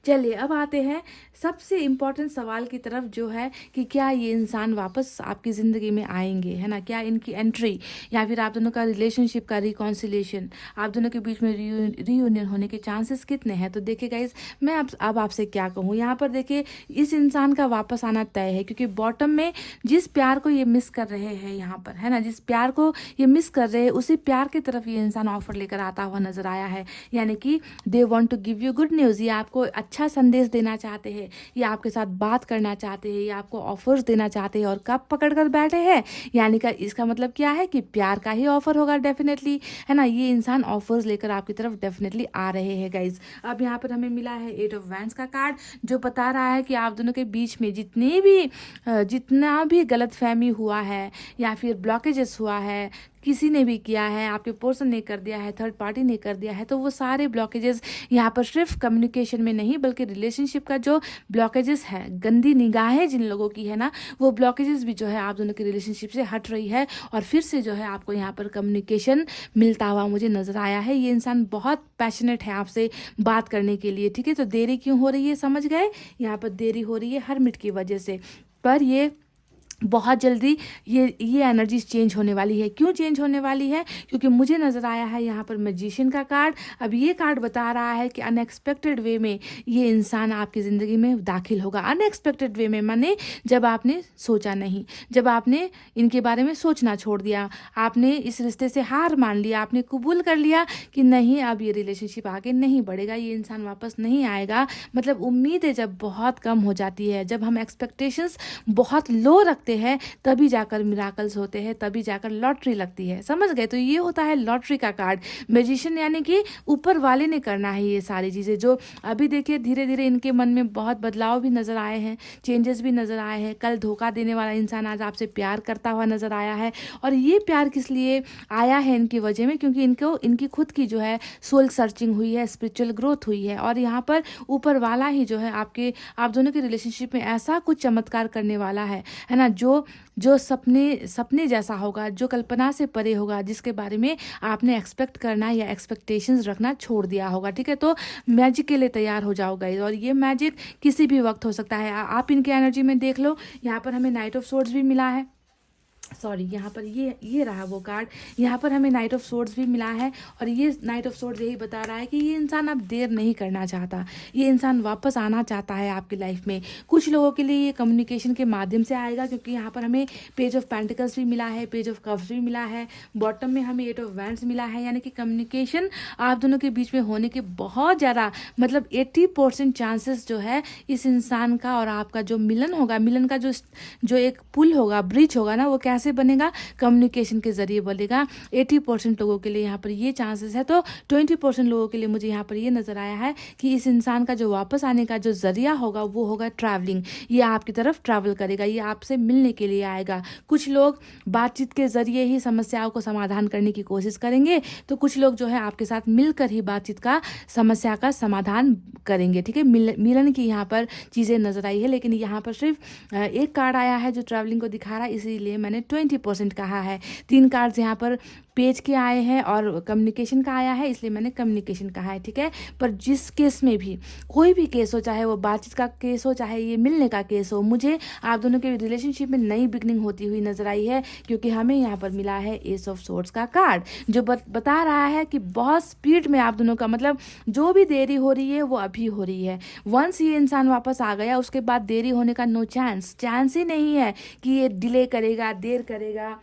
चलिए अब आते हैं सबसे इम्पोर्टेंट सवाल की तरफ, जो है कि क्या ये इंसान वापस आपकी ज़िंदगी में आएंगे, है ना, क्या इनकी एंट्री या फिर आप दोनों का रिलेशनशिप का रिकॉन्सिलेशन, आप दोनों के बीच में रीयूनियन होने के चांसेस कितने हैं। तो देखिए गाइज, मैं अब आपसे क्या कहूँ, यहाँ पर देखिए इस इंसान का वापस आना तय है, क्योंकि बॉटम में जिस प्यार को ये मिस कर रहे हैं यहाँ पर, है ना, जिस प्यार को ये मिस कर रहे हैं उसी प्यार की तरफ ये इंसान ऑफर लेकर आता हुआ नजर आया है। यानी कि they want to give you good news, ये आपको अच्छा संदेश देना चाहते हैं, ये आपके साथ बात करना चाहते हैं, ये आपको ऑफर्स देना चाहते हैं। और कब पकड़ कर बैठे हैं, यानी कि इसका मतलब क्या है कि प्यार का ही ऑफर होगा डेफिनेटली, है ना। ये इंसान ऑफर्स लेकर आपकी तरफ डेफिनेटली आ रहे हैं गाइज। अब यहाँ पर हमें मिला है 8 ऑफ वैंड्स का कार्ड, जो बता रहा है कि आप दोनों के बीच में जितना भी गलतफहमी हुआ है या फिर ब्लॉकेजेस हुआ है, किसी ने भी किया है, आपके पर्सन ने कर दिया है, थर्ड पार्टी ने कर दिया है, तो वो सारे ब्लॉकेजेस यहाँ पर सिर्फ कम्युनिकेशन में नहीं बल्कि रिलेशनशिप का जो ब्लॉकेजेस है, गंदी निगाहें जिन लोगों की है ना, वो ब्लॉकेजेस भी जो है आप दोनों की रिलेशनशिप से हट रही है और फिर से जो है आपको यहाँ पर कम्युनिकेशन मिलता हुआ मुझे नजर आया है। ये इंसान बहुत पैशनेट है आपसे बात करने के लिए, ठीक है। तो देरी क्यों हो रही है, समझ गए, यहाँ पर देरी हो रही है हर्मिट की वजह से, पर ये बहुत जल्दी ये एनर्जीज चेंज होने वाली है। क्यों चेंज होने वाली है, क्योंकि मुझे नज़र आया है यहाँ पर मैजिशियन का कार्ड। अब ये कार्ड बता रहा है कि अनएक्सपेक्टेड वे में ये इंसान आपकी ज़िंदगी में दाखिल होगा। अनएक्सपेक्टेड वे में माने जब आपने सोचा नहीं, जब आपने इनके बारे में सोचना छोड़ दिया, आपने इस रिश्ते से हार मान लिया, आपने कबूल कर लिया कि नहीं अब ये रिलेशनशिप आगे नहीं बढ़ेगा, ये इंसान वापस नहीं आएगा। मतलब उम्मीदें जब बहुत कम हो जाती है, जब हम एक्सपेक्टेशंस बहुत लो रखते हैं, तभी जाकर मिराकल्स होते हैं, तभी जाकर लॉटरी लगती है, समझ गए। तो ये होता है लॉटरी का कार्ड, मैजिशियन, यानी कि ऊपर वाले ने करना है ये सारी चीज़ें। जो अभी देखिए धीरे धीरे इनके मन में बहुत बदलाव भी नज़र आए हैं, चेंजेस भी नज़र आए हैं। कल धोखा देने वाला इंसान आज आपसे प्यार करता हुआ नज़र आया है, और ये प्यार किस लिए आया है इनकी वजह में, क्योंकि इनकी खुद की जो है सोल सर्चिंग हुई है, स्पिरिचुअल ग्रोथ हुई है, और यहाँ पर ऊपर वाला ही जो है आप दोनों के रिलेशनशिप में ऐसा कुछ चमत्कार करने वाला है ना, जो सपने जैसा होगा, जो कल्पना से परे होगा, जिसके बारे में आपने एक्सपेक्ट करना या एक्सपेक्टेशंस रखना छोड़ दिया होगा, ठीक है। तो मैजिक के लिए तैयार हो जाओ गाइस, और ये मैजिक किसी भी वक्त हो सकता है। आप इनके एनर्जी में देख लो, यहाँ पर हमें नाइट ऑफ सोर्ड्स भी मिला है, सॉरी यहाँ पर ये रहा वो कार्ड, यहाँ पर हमें नाइट ऑफ सोर्ड्स भी मिला है, और ये नाइट ऑफ सोर्ड्स यही बता रहा है कि ये इंसान अब देर नहीं करना चाहता, ये इंसान वापस आना चाहता है आपकी लाइफ में। कुछ लोगों के लिए ये कम्युनिकेशन के माध्यम से आएगा, क्योंकि यहाँ पर हमें पेज ऑफ पेंटिकल्स भी मिला है, पेज ऑफ कप्स भी मिला है, बॉटम में हमें 8 ऑफ वैंड्स मिला है, यानी कि कम्युनिकेशन आप दोनों के बीच में होने के बहुत ज़्यादा, मतलब 80% चांसेस जो है इस इंसान का और आपका जो मिलन होगा, मिलन का जो एक पुल होगा, ब्रिज होगा ना, वो कैसे कैसे बनेगा, कम्युनिकेशन के ज़रिए बनेगा। 80% लोगों के लिए यहाँ पर ये चांसेस है, तो 20% लोगों के लिए मुझे यहाँ पर ये नज़र आया है कि इस इंसान का जो वापस आने का जो ज़रिया होगा वो होगा ट्रैवलिंग। ये आपकी तरफ ट्रैवल करेगा, ये आपसे मिलने के लिए आएगा। कुछ लोग बातचीत के ज़रिए ही समस्याओं को समाधान करने की कोशिश करेंगे, तो कुछ लोग जो है आपके साथ मिलकर ही बातचीत का समस्या का समाधान करेंगे। ठीक है, मिलन की यहाँ पर चीज़ें नज़र आई है, लेकिन यहाँ पर सिर्फ एक कार्ड आया है जो ट्रैवलिंग को दिखा रहा है, इसीलिए मैंने 20% कहा है। 3 कार्ड्स यहाँ पर पेज के आए हैं और कम्युनिकेशन का आया है, इसलिए मैंने कम्युनिकेशन कहा है। ठीक है, पर जिस केस में भी कोई भी केस हो, चाहे वो बातचीत का केस हो, चाहे ये मिलने का केस हो, मुझे आप दोनों के रिलेशनशिप में नई बिगनिंग होती हुई नजर आई है, क्योंकि हमें यहाँ पर मिला है एस ऑफ सोर्ड्स का कार्ड, जो बता रहा है कि बहुत स्पीड में आप दोनों का मतलब जो भी देरी हो रही है वो अभी हो रही है। वंस ये इंसान वापस आ गया उसके बाद देरी होने का नो चांस ही नहीं है कि ये डिले करेगा, देर करेगा,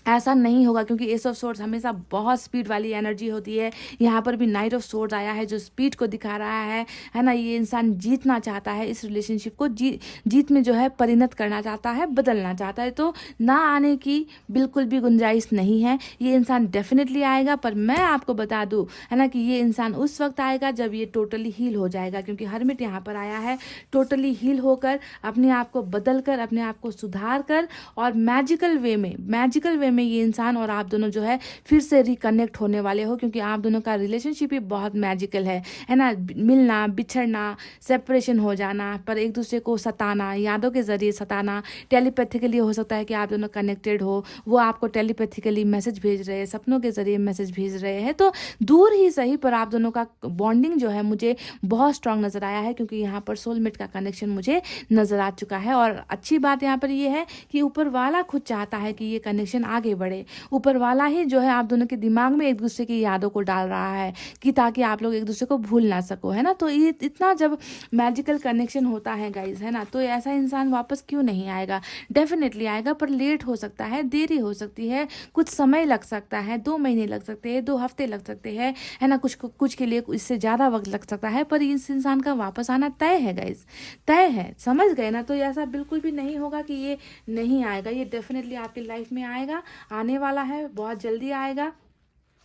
ऐसा नहीं होगा, क्योंकि एस ऑफ सोर्ड्स हमेशा बहुत स्पीड वाली एनर्जी होती है। यहाँ पर भी नाइट ऑफ सोर्ड्स आया है जो स्पीड को दिखा रहा है ना। ये इंसान जीतना चाहता है, इस रिलेशनशिप को जीत में जो है परिणत करना चाहता है, बदलना चाहता है, तो ना आने की बिल्कुल भी गुंजाइश नहीं है। ये इंसान डेफिनेटली आएगा, पर मैं आपको बता दूँ है ना कि ये इंसान उस वक्त आएगा जब ये टोटली हील हो जाएगा, क्योंकि हरमिट यहाँ पर आया है टोटली हील होकर, अपने आप को बदल कर, अपने आप को सुधार कर, और मैजिकल वे में ये इंसान और आप दोनों जो है फिर से रिकनेक्ट होने वाले हो, क्योंकि आप दोनों का रिलेशनशिप ही बहुत मैजिकल है ना। मिलना, बिछड़ना, सेपरेशन हो जाना, पर एक दूसरे को सताना, यादों के जरिए सताना, टेलीपैथिकली हो सकता है कि आप दोनों कनेक्टेड हो, वो आपको टेलीपैथिकली मैसेज भेज रहे हैं, सपनों के जरिए मैसेज भेज रहे हैं, तो दूर ही सही पर आप दोनों का बॉन्डिंग जो है मुझे बहुत स्ट्रांग नजर आया है, क्योंकि यहाँ पर सोलमेट का कनेक्शन मुझे नजर आ चुका है। और अच्छी बात यहाँ पर ये है कि ऊपर वाला खुद चाहता है कि ये कनेक्शन आगे बढ़े। ऊपर वाला ही जो है आप दोनों के दिमाग में एक दूसरे की यादों को डाल रहा है कि ताकि आप लोग एक दूसरे को भूल ना सको, है ना। तो ये इतना जब मैजिकल कनेक्शन होता है गाइज, है ना, तो ऐसा इंसान वापस क्यों नहीं आएगा, डेफिनेटली आएगा, पर लेट हो सकता है, देरी हो सकती है, कुछ समय लग सकता है, 2 महीने लग सकते हैं, 2 हफ्ते लग सकते हैं, है ना, कुछ के लिए इससे ज़्यादा वक्त लग सकता है, पर इस इंसान का वापस आना तय है गाइज, तय है, समझ गए ना। तो ऐसा बिल्कुल भी नहीं होगा कि ये नहीं आएगा, ये डेफिनेटली आपकी लाइफ में आएगा, आने वाला है, बहुत जल्दी आएगा,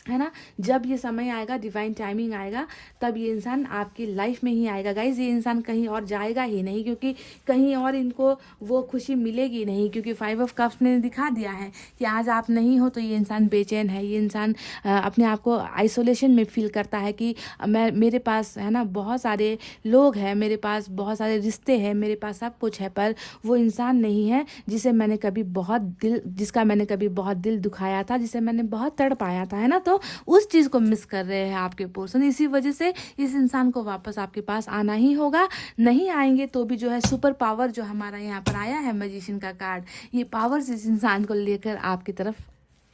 है ना। जब ये समय आएगा, डिवाइन टाइमिंग आएगा, तब ये इंसान आपकी लाइफ में ही आएगा गाइज। ये इंसान कहीं और जाएगा ही नहीं, क्योंकि कहीं और इनको वो खुशी मिलेगी नहीं, क्योंकि 5 ऑफ कप्स ने दिखा दिया है कि आज आप नहीं हो तो ये इंसान बेचैन है, ये इंसान अपने आप को आइसोलेशन में फील करता है कि मेरे पास है ना बहुत सारे लोग हैं, मेरे पास बहुत सारे रिश्ते हैं, मेरे पास सब कुछ है, पर वो इंसान नहीं है जिसका मैंने कभी बहुत दिल दुखाया था, जिसे मैंने बहुत तड़पाया था, है ना। तो उस चीज़ को मिस कर रहे हैं आपके पर्सन, इसी वजह से इस इंसान को वापस आपके पास आना ही होगा। नहीं आएंगे तो भी जो है सुपर पावर जो हमारा यहाँ पर आया है मैजिशियन का कार्ड, ये पावर्स इस इंसान को लेकर आपकी तरफ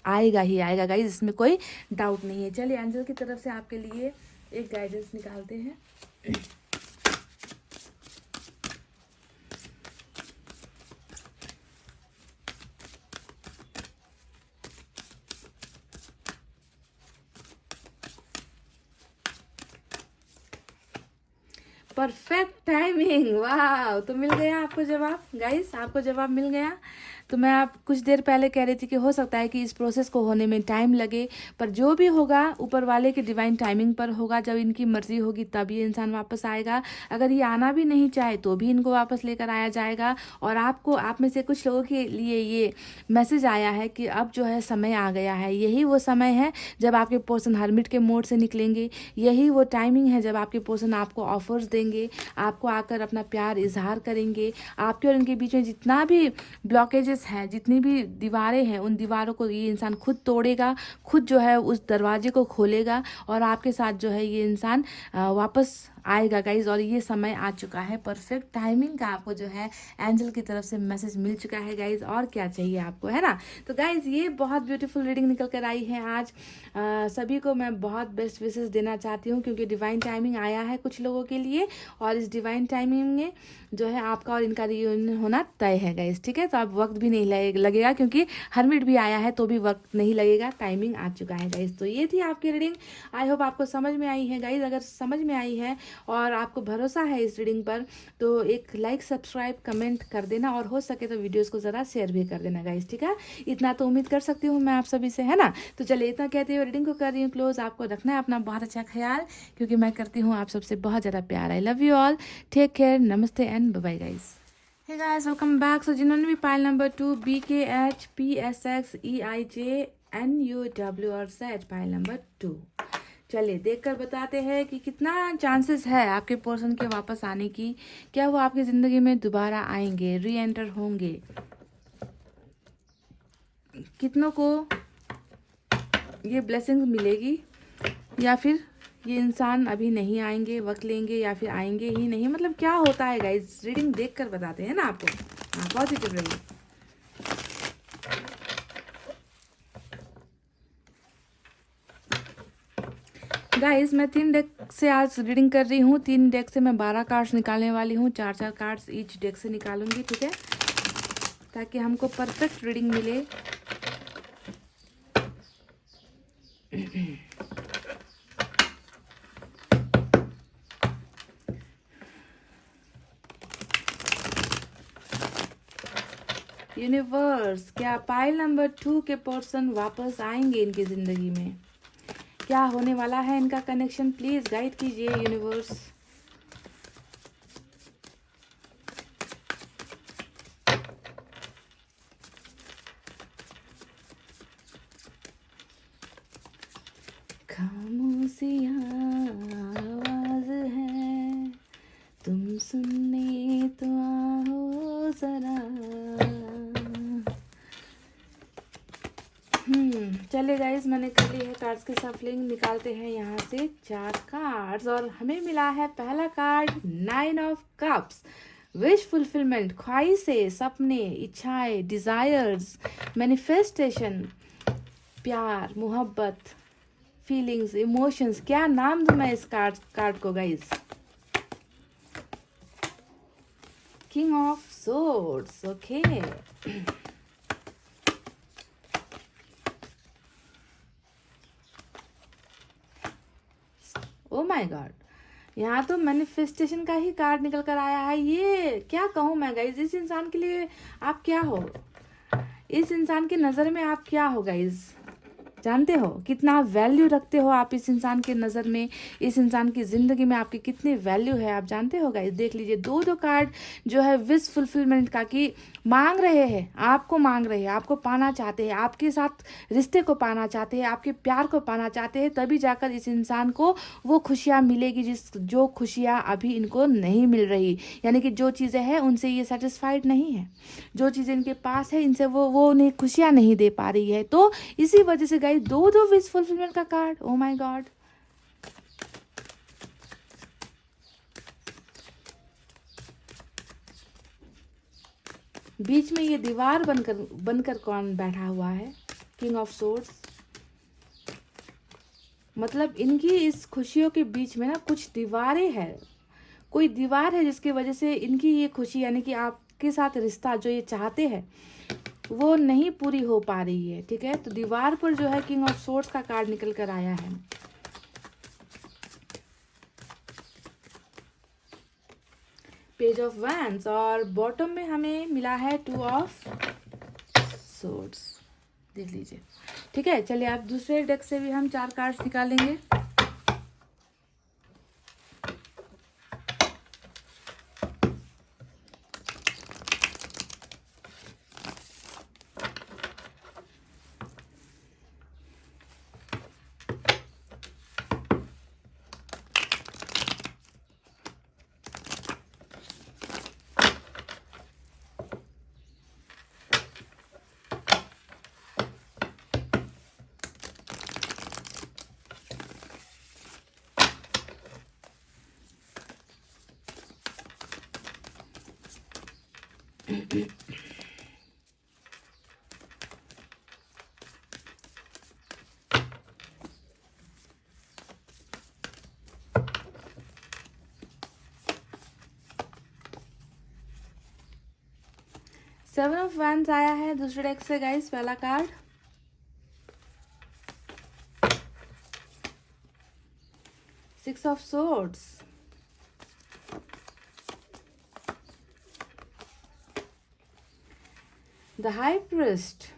आएगा ही आएगा गाइस, इसमें कोई डाउट नहीं है। चलिए एंजल की तरफ से आपके लिए एक गाइडेंस निकालते हैं। परफेक्ट टाइमिंग, वाह। तो मिल गया आपको जवाब गाइस, आपको जवाब मिल गया। तो मैं आप कुछ देर पहले कह रही थी कि हो सकता है कि इस प्रोसेस को होने में टाइम लगे, पर जो भी होगा ऊपर वाले की डिवाइन टाइमिंग पर होगा। जब इनकी मर्जी होगी तब ये इंसान वापस आएगा। अगर ये आना भी नहीं चाहे तो भी इनको वापस लेकर आया जाएगा। और आप में से कुछ लोगों के लिए ये मैसेज आया है कि अब जो है समय आ गया है, यही वो समय है जब आपके पर्सन हर्मिट के मोड से निकलेंगे, यही वो टाइमिंग है जब आपके पर्सन आपको ऑफर्स देंगे, आपको आकर अपना प्यार इजहार करेंगे। आपके और इनके बीच में जितना भी ब्लॉकेजेस हैं, जितनी भी दीवारें हैं, उन दीवारों को ये इंसान खुद तोड़ेगा, खुद जो है उस दरवाजे को खोलेगा, और आपके साथ जो है ये इंसान वापस आएगा गाइज। और ये समय आ चुका है, परफेक्ट टाइमिंग का आपको जो है एंजल की तरफ से मैसेज मिल चुका है गाइज। और क्या चाहिए आपको, है ना। तो गाइज ये बहुत ब्यूटीफुल रीडिंग निकल कर आई है आज। सभी को मैं बहुत बेस्ट विशेस देना चाहती हूँ, क्योंकि डिवाइन टाइमिंग आया है कुछ लोगों के लिए, और इस डिवाइन टाइमिंग में जो है आपका और इनका रियूनियन होना तय है गाइज। ठीक है, तो आप वक्त भी भी नहीं लगेगा, क्योंकि हर्मिट भी आया है तो भी वक्त नहीं लगेगा, टाइमिंग आ चुका है गाइज। तो ये थी आपकी रीडिंग। आई होप आपको समझ में आई है गाइज। अगर समझ में आई है और आपको भरोसा है इस रीडिंग पर, तो एक लाइक, सब्सक्राइब, कमेंट कर देना, और हो सके तो वीडियोज़ को ज़रा शेयर भी कर देना गाइज, ठीक है। इतना तो उम्मीद कर सकती हूँ मैं आप सभी से, है ना। तो चलिए इतना कहते हुए रीडिंग को कर रही हूँ क्लोज। आपको रखना है अपना बहुत अच्छा ख्याल, क्योंकि मैं करती हूँ आप सबसे बहुत ज़्यादा प्यार। I love you all, take care, नमस्ते and bye bye guys. Hey guys, welcome back. So जिन्होंने भी पाइल नंबर 2 BKHPSXEIJNUW और सेट पाइल नंबर 2, चलिए देखकर बताते हैं कि कितना चांसेस है आपके पर्सन के वापस आने की। क्या वो आपकी ज़िंदगी में दोबारा आएंगे, री एंटर होंगे? कितनों को ये ब्लेसिंग्स मिलेगी, या फिर ये इंसान अभी नहीं आएंगे, वक्त लेंगे, या फिर आएंगे ही नहीं? मतलब क्या होता है गाइस, रीडिंग देखकर बताते हैं ना आपको। हाँ, पॉजिटिव रहिए। गाइस, मैं 3 डेक से आज रीडिंग कर रही हूँ। 3 डेक से मैं 12 कार्ड्स निकालने वाली हूँ। 4-4 कार्ड्स ईच डेक से निकालूंगी, ठीक है, ताकि हमको परफेक्ट रीडिंग मिले। यूनिवर्स, क्या पाइल नंबर 2 के पर्सन वापस आएंगे इनकी जिंदगी में? क्या होने वाला है इनका कनेक्शन? प्लीज गाइड कीजिए यूनिवर्स। खामोशियाँ आवाज है, तुम सुनने तो आओ जरा। चलिए गाइज, मैंने कर ली है कार्ड्स की सफलिंग। निकालते हैं यहाँ से 4 कार्ड्स, और हमें मिला है पहला card 9 of cups. Wish fulfilment, ख्वाहिशें, सपने, इच्छाएं, डिजायर्स, मैनिफेस्टेशन, प्यार, मोहब्बत, फीलिंग्स, इमोशंस। क्या नाम दूं मैं इस कार्ड को guys? King of swords, okay. Oh my God, यहाँ तो मैनिफेस्टेशन का ही कार्ड निकल कर आया है। ये क्या कहूँ मैं गाइज, इस इंसान के लिए आप क्या हो? इस इंसान की नज़र में आप क्या हो गाइज? जानते हो कितना वैल्यू रखते हो आप इस इंसान के नज़र में? इस इंसान की ज़िंदगी में आपकी कितनी वैल्यू है, आप जानते हो गाइस? देख लीजिए, 2 कार्ड जो है विश फुलफिलमेंट का, कि मांग रहे हैं, आपको मांग रहे हैं, आपको पाना चाहते हैं, आपके साथ रिश्ते को पाना चाहते हैं, आपके प्यार को पाना चाहते हैं। तभी जाकर इस इंसान को वो खुशियाँ मिलेगी जो खुशियाँ अभी इनको नहीं मिल रही। यानी कि जो चीज़ें हैं उनसे ये सेटिस्फाइड नहीं है, जो चीज़ें इनके पास है इनसे वो उन्हें खुशियाँ नहीं दे पा रही है। तो इसी वजह से गाइस 2 विश फुलफिलमेंट का कार्ड। ओ माय गॉड, बीच में ये दीवार बनकर कौन बैठा हुआ है? किंग ऑफ सोर्ड्स, मतलब इनकी इस खुशियों के बीच में ना कुछ दीवारें हैं। कोई दीवार है जिसकी वजह से इनकी ये खुशी, यानी कि आपके साथ रिश्ता जो ये चाहते हैं, वो नहीं पूरी हो पा रही है, ठीक है। तो दीवार पर जो है किंग ऑफ सोर्ड्स का कार्ड निकल कर आया है। पेज ऑफ वैंड्स, और बॉटम में हमें मिला है 2 ऑफ सोर्ड्स, देख लीजिए, ठीक है। चलिए आप दूसरे डेक से भी हम 4 कार्ड्स निकालेंगे। 7 ऑफ वैंड्स आया है दूसरे डेक से गाइस, पहला card. Six of swords, the high priest,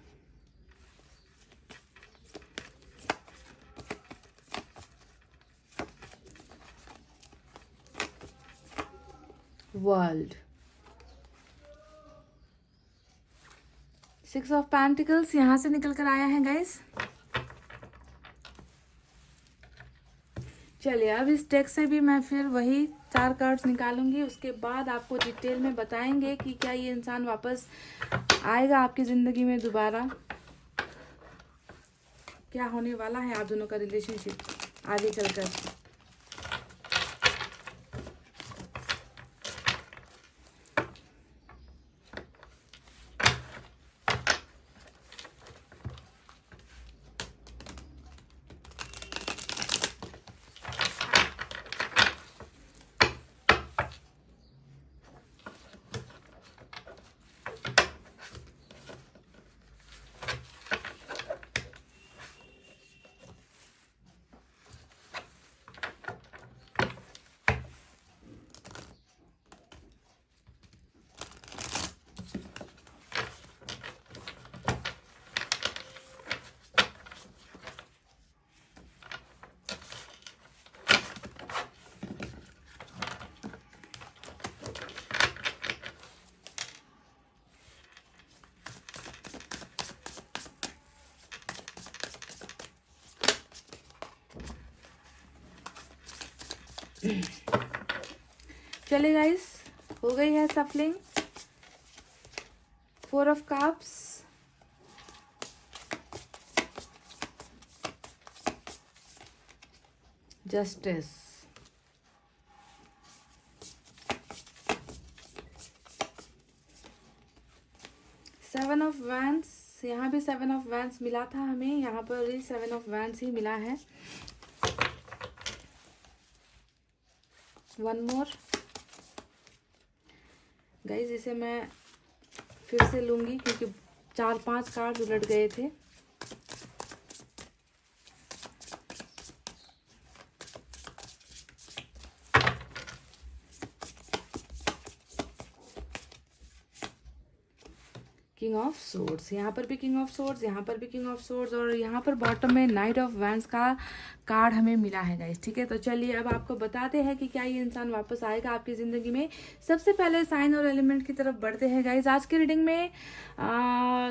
world, six of pentacles यहां से निकल कर आया है गाइस। चलिए अब इस डेक से भी मैं फिर वही 4 कार्ड्स निकालूंगी, उसके बाद आपको डिटेल में बताएंगे कि क्या ये इंसान वापस आएगा आपकी ज़िंदगी में दोबारा, क्या होने वाला है आप दोनों का रिलेशनशिप आगे चलकर। चलिए गाइस, हो गई है सफलिंग। 4 of cups, justice, 7 of wands, यहाँ भी 7 ऑफ वैंड्स मिला था हमें, यहाँ पर भी 7 ऑफ वैंड्स ही मिला है। वन मोर गाइज, इसे मैं फिर से लूंगी क्योंकि 4-5 कार्ड उलट गए थे। किंग ऑफ सोर्ड्स, यहाँ पर भी किंग ऑफ सोर्ड्स, यहाँ पर भी किंग ऑफ सोर्ड्स, और यहाँ पर बॉटम में नाइट ऑफ वैंड्स का कार्ड हमें मिला है गाइस। ठीक है, तो चलिए अब आपको बताते हैं कि क्या ये इंसान वापस आएगा आपकी ज़िंदगी में। सबसे पहले साइन और एलिमेंट की तरफ बढ़ते हैं गाइस। आज की रीडिंग में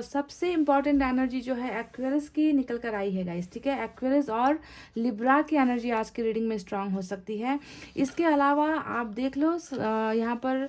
सबसे इम्पॉर्टेंट एनर्जी जो है एक्वेरियस की निकल कर आई है गाइस। ठीक है, एक्वेरियस और लिब्रा की एनर्जी आज की रीडिंग में स्ट्रांग हो सकती है। इसके अलावा आप देख लो यहाँ पर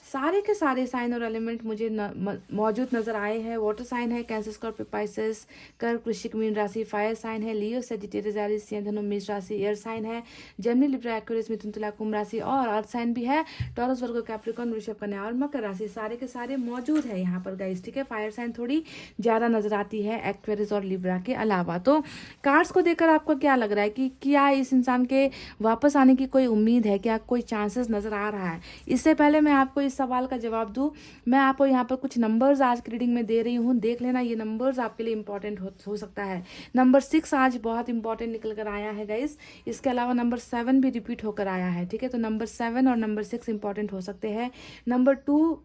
सारे के सारे साइन और एलिमेंट मुझे मौजूद नजर आए हैं। वाटर साइन है कैंसर, स्कॉर्पियो, पाइसेस, कर्क, वृश्चिक, मीन राशि। फायर साइन है लियो, सेजिटेरियस, एरीज, सिंह, धनु, मेष राशि। एयर साइन है जेमिनी, लिब्रा, एक्वेरियस, मिथुन, तुला, कुंभ राशि। और अर्थ साइन भी है टॉरस, वर्गो, कैप्रिकॉर्न, वृषभ, कन्या और मकर राशि। सारे के सारे मौजूद है यहाँ पर गाइस। ठीक है, फायर साइन थोड़ी ज़्यादा नजर आती है एक्वेरियस और लिब्रा के अलावा। तो कार्ड्स को देखकर आपको क्या लग रहा है कि क्या इस इंसान के वापस आने की कोई उम्मीद है, क्या कोई चांसेस नजर आ रहा है? इससे पहले मैं आपको इस सवाल का जवाब दूं, मैं आपको यहाँ पर कुछ नंबर्स आज की रीडिंग में दे रही हूँ, देख लेना ये नंबर्स आपके लिए इंपॉर्टेंट हो सकता है। नंबर 6 आज बहुत इंपॉर्टेंट निकल कर आया है गाइस। इसके अलावा नंबर 7 भी रिपीट होकर आया है। ठीक है, तो नंबर 7 और नंबर 6 इंपॉर्टेंट हो सकते हैं। नंबर 2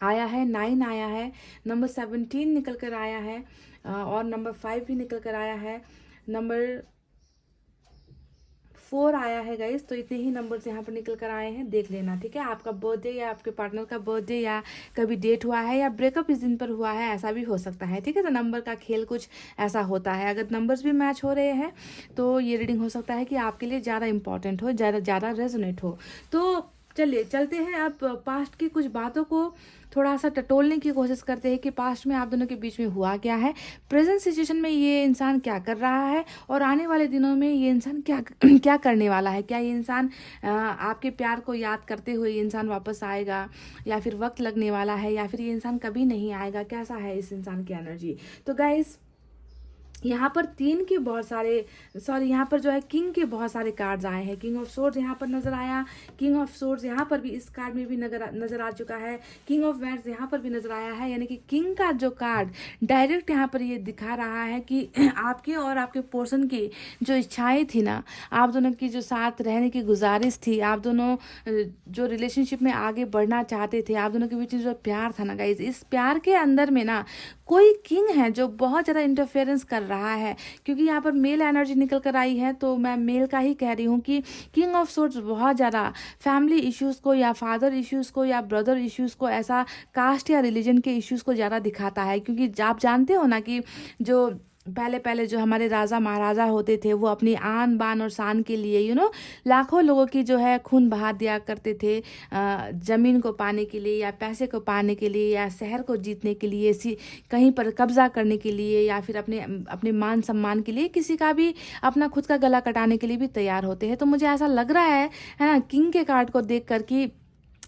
आया है, 9 आया है, नंबर 17 निकल कर आया है, और नंबर 5 भी निकल कर आया है, नंबर 4 आया है गाइस। तो इतने ही नंबर्स यहाँ पर निकल कर आए हैं, देख लेना। ठीक है, आपका बर्थडे या आपके पार्टनर का बर्थडे या कभी डेट हुआ है या ब्रेकअप इस दिन पर हुआ है, ऐसा भी हो सकता है। ठीक है, तो नंबर का खेल कुछ ऐसा होता है। अगर नंबर्स भी मैच हो रहे हैं तो ये रीडिंग हो सकता है कि आपके लिए ज़्यादा इंपॉर्टेंट हो, ज़्यादा रेजोनेट हो। तो चलिए चलते हैं अब पास्ट की कुछ बातों को थोड़ा सा टटोलने की कोशिश करते हैं कि पास्ट में आप दोनों के बीच में हुआ क्या है, प्रेजेंट सिचुएशन में ये इंसान क्या कर रहा है, और आने वाले दिनों में ये इंसान क्या क्या करने वाला है। क्या ये इंसान आपके प्यार को याद करते हुए ये इंसान वापस आएगा, या फिर वक्त लगने वाला है, या फिर ये इंसान कभी नहीं आएगा, कैसा है इस इंसान की एनर्जी। तो गाइस यहाँ पर तीन के बहुत सारे, सॉरी यहाँ पर जो है किंग के बहुत सारे कार्ड्स आए हैं। किंग ऑफ सोर्ड्स यहाँ पर नजर आया, किंग ऑफ सोर्ड्स यहाँ पर भी इस कार्ड में भी नजर आ चुका है, किंग ऑफ वैंड्स यहाँ पर भी नजर आया है। यानी कि किंग का जो कार्ड डायरेक्ट यहाँ पर ये दिखा रहा है कि आपके और आपके पर्सन की जो इच्छाएं थी ना, आप दोनों की जो साथ रहने की गुजारिश थी, आप दोनों जो रिलेशनशिप में आगे बढ़ना चाहते थे, आप दोनों के बीच में जो प्यार था ना गाइज, इस प्यार के अंदर में ना कोई किंग है जो बहुत ज़्यादा इंटरफेरेंस कर रहा है। क्योंकि यहाँ पर मेल एनर्जी निकल कर आई है, तो मैं मेल का ही कह रही हूँ कि किंग ऑफ सोर्ड्स बहुत ज़्यादा फैमिली इश्यूज़ को या फादर इश्यूज़ को या ब्रदर इश्यूज़ को, ऐसा कास्ट या रिलीजन के इश्यूज़ को ज़्यादा दिखाता है। क्योंकि आप जानते हो ना कि जो पहले पहले जो हमारे राजा महाराजा होते थे, वो अपनी आन बान और शान के लिए लाखों लोगों की जो है खून बहा दिया करते थे, ज़मीन को पाने के लिए या पैसे को पाने के लिए या शहर को जीतने के लिए, कहीं पर कब्जा करने के लिए या फिर अपने अपने मान सम्मान के लिए, किसी का भी अपना खुद का गला कटाने के लिए भी तैयार होते हैं। तो मुझे ऐसा लग रहा है ना, किंग के कार्ड को देख कर कि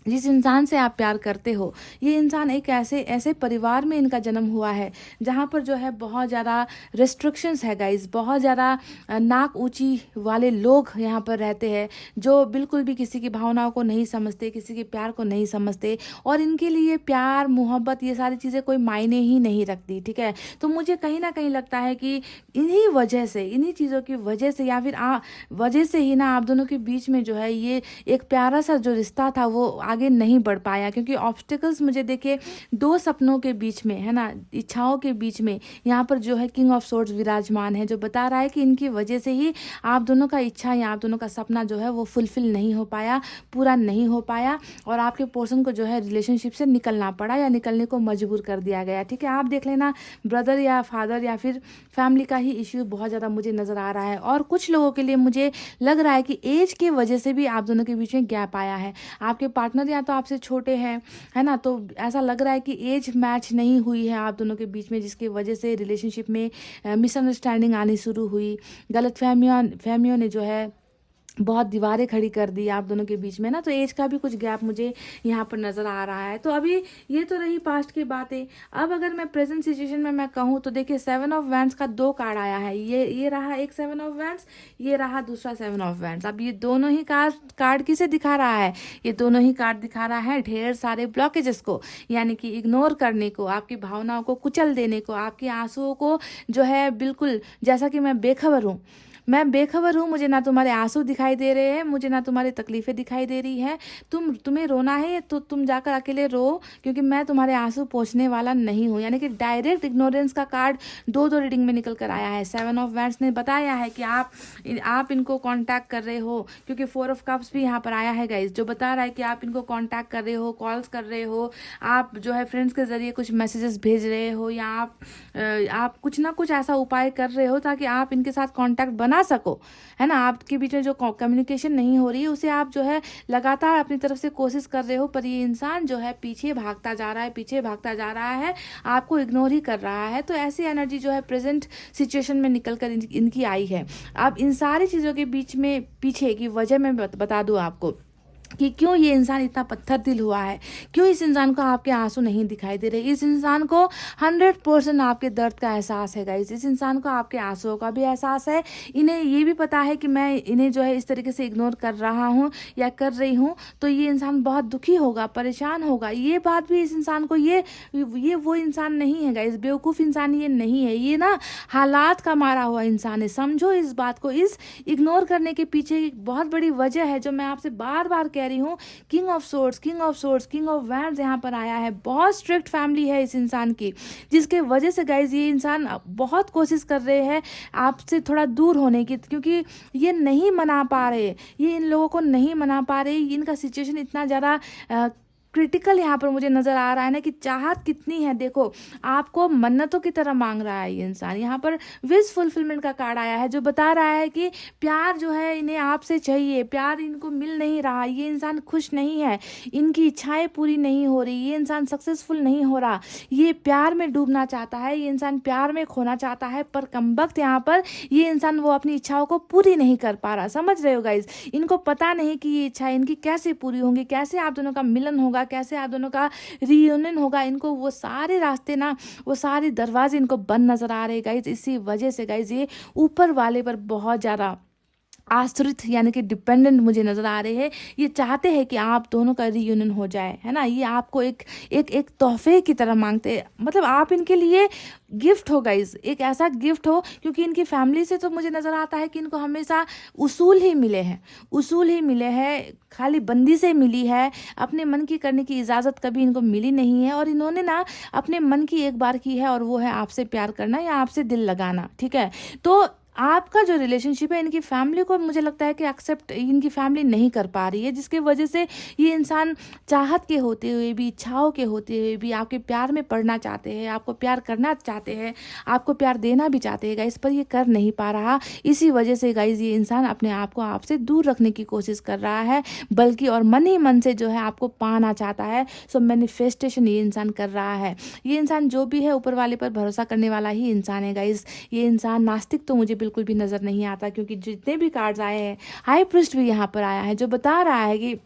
जिस इंसान से आप प्यार करते हो, ये इंसान एक ऐसे ऐसे परिवार में इनका जन्म हुआ है जहाँ पर जो है बहुत ज़्यादा रिस्ट्रिक्शंस है गाइज, बहुत ज़्यादा नाक ऊंची वाले लोग यहाँ पर रहते हैं, जो बिल्कुल भी किसी की भावनाओं को नहीं समझते, किसी के प्यार को नहीं समझते, और इनके लिए प्यार मोहब्बत ये सारी चीज़ें कोई मायने ही नहीं रखती। ठीक है, तो मुझे कहीं ना कहीं लगता है कि इन्हीं वजह से, इन्हीं चीज़ों की वजह से या फिर वजह से ही ना आप दोनों के बीच में जो है ये एक प्यारा सा जो रिश्ता था वो आगे नहीं बढ़ पाया। क्योंकि ऑब्स्टिकल्स मुझे देखे दो सपनों के बीच में है ना, इच्छाओं के बीच में यहाँ पर जो है किंग ऑफ सोर्ड्स विराजमान है, जो बता रहा है कि इनकी वजह से ही आप दोनों का इच्छा या आप दोनों का सपना जो है वो फुलफिल नहीं हो पाया, पूरा नहीं हो पाया, और आपके पर्सन को जो है रिलेशनशिप से निकलना पड़ा या निकलने को मजबूर कर दिया गया। ठीक है, आप देख लेना, ब्रदर या फादर या फिर फैमिली का ही इश्यू बहुत ज़्यादा मुझे नज़र आ रहा है। और कुछ लोगों के लिए मुझे लग रहा है कि एज के वजह से भी आप दोनों के बीच में गैप आया है। आपके पार्टनर या तो आपसे छोटे हैं, है ना, तो ऐसा लग रहा है कि एज मैच नहीं हुई है आप दोनों के बीच में, जिसकी वजह से रिलेशनशिप में मिसअंडरस्टैंडिंग आनी शुरू हुई, गलत फहमियों ने जो है बहुत दीवारें खड़ी कर दी आप दोनों के बीच में ना। तो एज का भी कुछ गैप मुझे यहाँ पर नज़र आ रहा है। तो अभी ये तो रही पास्ट की बातें। अब अगर मैं प्रेजेंट सिचुएशन में मैं कहूँ तो देखिए, 7 ऑफ वैंड्स का 2 कार्ड आया है। ये रहा एक 7 ऑफ वैंड्स, ये रहा दूसरा 7 ऑफ वैंड्स। अब ये दोनों ही कार्ड किसे दिखा रहा है? ये दोनों ही कार्ड दिखा रहा है ढेर सारे ब्लॉकेजेस को, यानी कि इग्नोर करने को, आपकी भावनाओं को कुचल देने को, आपके आंसुओं को जो है बिल्कुल, जैसा कि मैं बेखबर हूँ, मुझे ना तुम्हारे आंसू दिखाई दे रहे हैं, मुझे ना तुम्हारी तकलीफें दिखाई दे रही है। तुम्हें रोना है तो तुम जाकर अकेले रो, क्योंकि मैं तुम्हारे आंसू पोंछने वाला नहीं हूँ। यानी कि डायरेक्ट इग्नोरेंस का कार्ड दो रीडिंग में निकल कर आया है। 7 ऑफ वैंड्स ने बताया है कि आप इनको कांटेक्ट कर रहे हो, क्योंकि 4 ऑफ कप्स भी यहाँ पर आया है गाइज, जो बता रहा है कि आप इनको कांटेक्ट कर रहे हो, कॉल्स कर रहे हो, आप जो है फ्रेंड्स के जरिए कुछ मैसेजेस भेज रहे हो, या आप कुछ ना कुछ ऐसा उपाय कर रहे हो ताकि आप इनके साथ कांटेक्ट बना सको, है ना। आपके बीच में जो कम्युनिकेशन नहीं हो रही है उसे आप जो है लगातार अपनी तरफ से कोशिश कर रहे हो, पर ये इंसान जो है पीछे भागता जा रहा है, आपको इग्नोर ही कर रहा है। तो ऐसी एनर्जी जो है प्रेजेंट सिचुएशन में निकल कर इनकी आई है। अब इन सारी चीज़ों के बीच में पीछे की वजह मैं बता दूँ आपको कि क्यों ये इंसान इतना पत्थर दिल हुआ है, क्यों इस इंसान को आपके आंसू नहीं दिखाई दे रहे। इस इंसान को 100% आपके दर्द का एहसास है गाइस, इस इंसान को आपके आंसुओं का भी एहसास है। इन्हें ये भी पता है कि मैं इन्हें जो है इस तरीके से इग्नोर कर रहा हूँ या कर रही हूँ, तो ये इंसान बहुत दुखी होगा, परेशान होगा। ये बात भी इस इंसान को, ये वो इंसान नहीं है गाइस, बेवकूफ़ इंसान ये नहीं है, ये ना हालात का मारा हुआ इंसान है। समझो इस बात को। इस इग्नोर करने के पीछे एक बहुत बड़ी वजह है, जो मैं आपसे बार बार कह रही हूँ। King of swords, king of wands यहाँ पर आया है। बहुत स्ट्रिक्ट फैमिली है इस इंसान की, जिसके वजह से गाइज ये इंसान बहुत कोशिश कर रहे हैं आपसे थोड़ा दूर होने की, क्योंकि ये नहीं मना पा रहे, ये इन लोगों को नहीं मना पा रहे। इनका सिचुएशन इतना ज़्यादा क्रिटिकल यहाँ पर मुझे नज़र आ रहा है ना, कि चाहत कितनी है। देखो, आपको मन्नतों की तरह मांग रहा है ये इंसान। यहाँ पर विश फुलफिलमेंट का कार्ड आया है, जो बता रहा है कि प्यार जो है इन्हें आपसे चाहिए, प्यार इनको मिल नहीं रहा, ये इंसान खुश नहीं है, इनकी इच्छाएं पूरी नहीं हो रही, ये इंसान सक्सेसफुल नहीं हो रहा, ये प्यार में डूबना चाहता है, ये इंसान प्यार में खोना चाहता है, पर कमबख्त यहाँ पर ये इंसान वो अपनी इच्छाओं को पूरी नहीं कर पा रहा। समझ रहे हो गाइज, इनको पता नहीं कि ये इच्छा इनकी कैसे पूरी होंगी, कैसे आप दोनों का मिलन होगा, कैसे आप दोनों का रीयूनियन होगा, इनको वो सारे रास्ते ना, वो सारे दरवाजे इनको बंद नज़र आ रहे गाइज। इसी वजह से गाइज ये ऊपर वाले पर बहुत ज़्यादा आश्रित यानी कि डिपेंडेंट मुझे नज़र आ रहे हैं। ये चाहते हैं कि आप दोनों का रीयूनियन हो जाए, है ना। ये आपको एक एक एक तोहफे की तरह मांगते हैं, मतलब आप इनके लिए गिफ्ट हो गाइज, एक ऐसा गिफ्ट हो, क्योंकि इनकी फैमिली से तो मुझे नज़र आता है कि इनको हमेशा उसूल ही मिले हैं, उसूल ही मिले हैं, खाली बंदी से मिली है, अपने मन की करने की इजाज़त कभी इनको मिली नहीं है। और इन्होंने ना अपने मन की एक बार की है, और वो है आपसे प्यार करना या आपसे दिल लगाना, ठीक है। तो आपका जो रिलेशनशिप है इनकी फैमिली को मुझे लगता है कि एक्सेप्ट इनकी फैमिली नहीं कर पा रही है, जिसकी वजह से ये इंसान चाहत के होते हुए भी, इच्छाओं के होते हुए भी आपके प्यार में पड़ना चाहते हैं, आपको प्यार करना चाहते हैं, आपको प्यार देना भी चाहते हैं गाइस, पर ये कर नहीं पा रहा। इसी वजह से गाइस ये इंसान अपने आप को आपसे दूर रखने की कोशिश कर रहा है, बल्कि और मन ही मन से जो है आपको पाना चाहता है। सो मैनिफेस्टेशन ये इंसान कर रहा है। ये इंसान जो भी है ऊपर वाले पर भरोसा करने वाला ही इंसान है गाइस। ये इंसान नास्तिक तो मुझे बिल्कुल भी नज़र नहीं आता, क्योंकि जितने भी कार्ड्स आए हैं, हाई प्रीस्ट भी यहाँ पर आया है, जो बता रहा है कि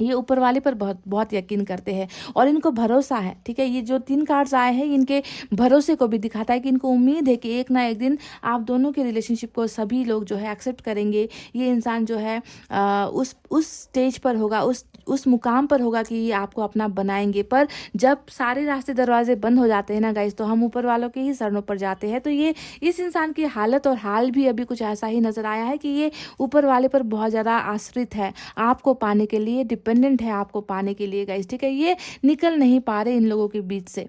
ये ऊपर वाले पर बहुत बहुत यकीन करते हैं और इनको भरोसा है, ठीक है। ये जो 3 कार्ड्स आए हैं इनके भरोसे को भी दिखाता है कि इनको उम्मीद है कि एक ना एक दिन आप दोनों के रिलेशनशिप को सभी लोग जो है एक्सेप्ट करेंगे। ये इंसान जो है उस स्टेज पर होगा, उस मुकाम पर होगा कि ये आपको अपना बनाएंगे। पर जब सारे रास्ते दरवाजे बंद हो जाते हैं ना गाइस, तो हम ऊपर वालों के ही शरणों पर जाते हैं। तो ये इस इंसान की हालत और हाल भी अभी कुछ ऐसा ही नज़र आया है कि ये ऊपर वाले पर बहुत ज़्यादा आश्रित है, आपको पाने के लिए डिपेंडेंट है, आपको पाने के लिए गाइस, ठीक है। ये निकल नहीं पा रहे इन लोगों के बीच से,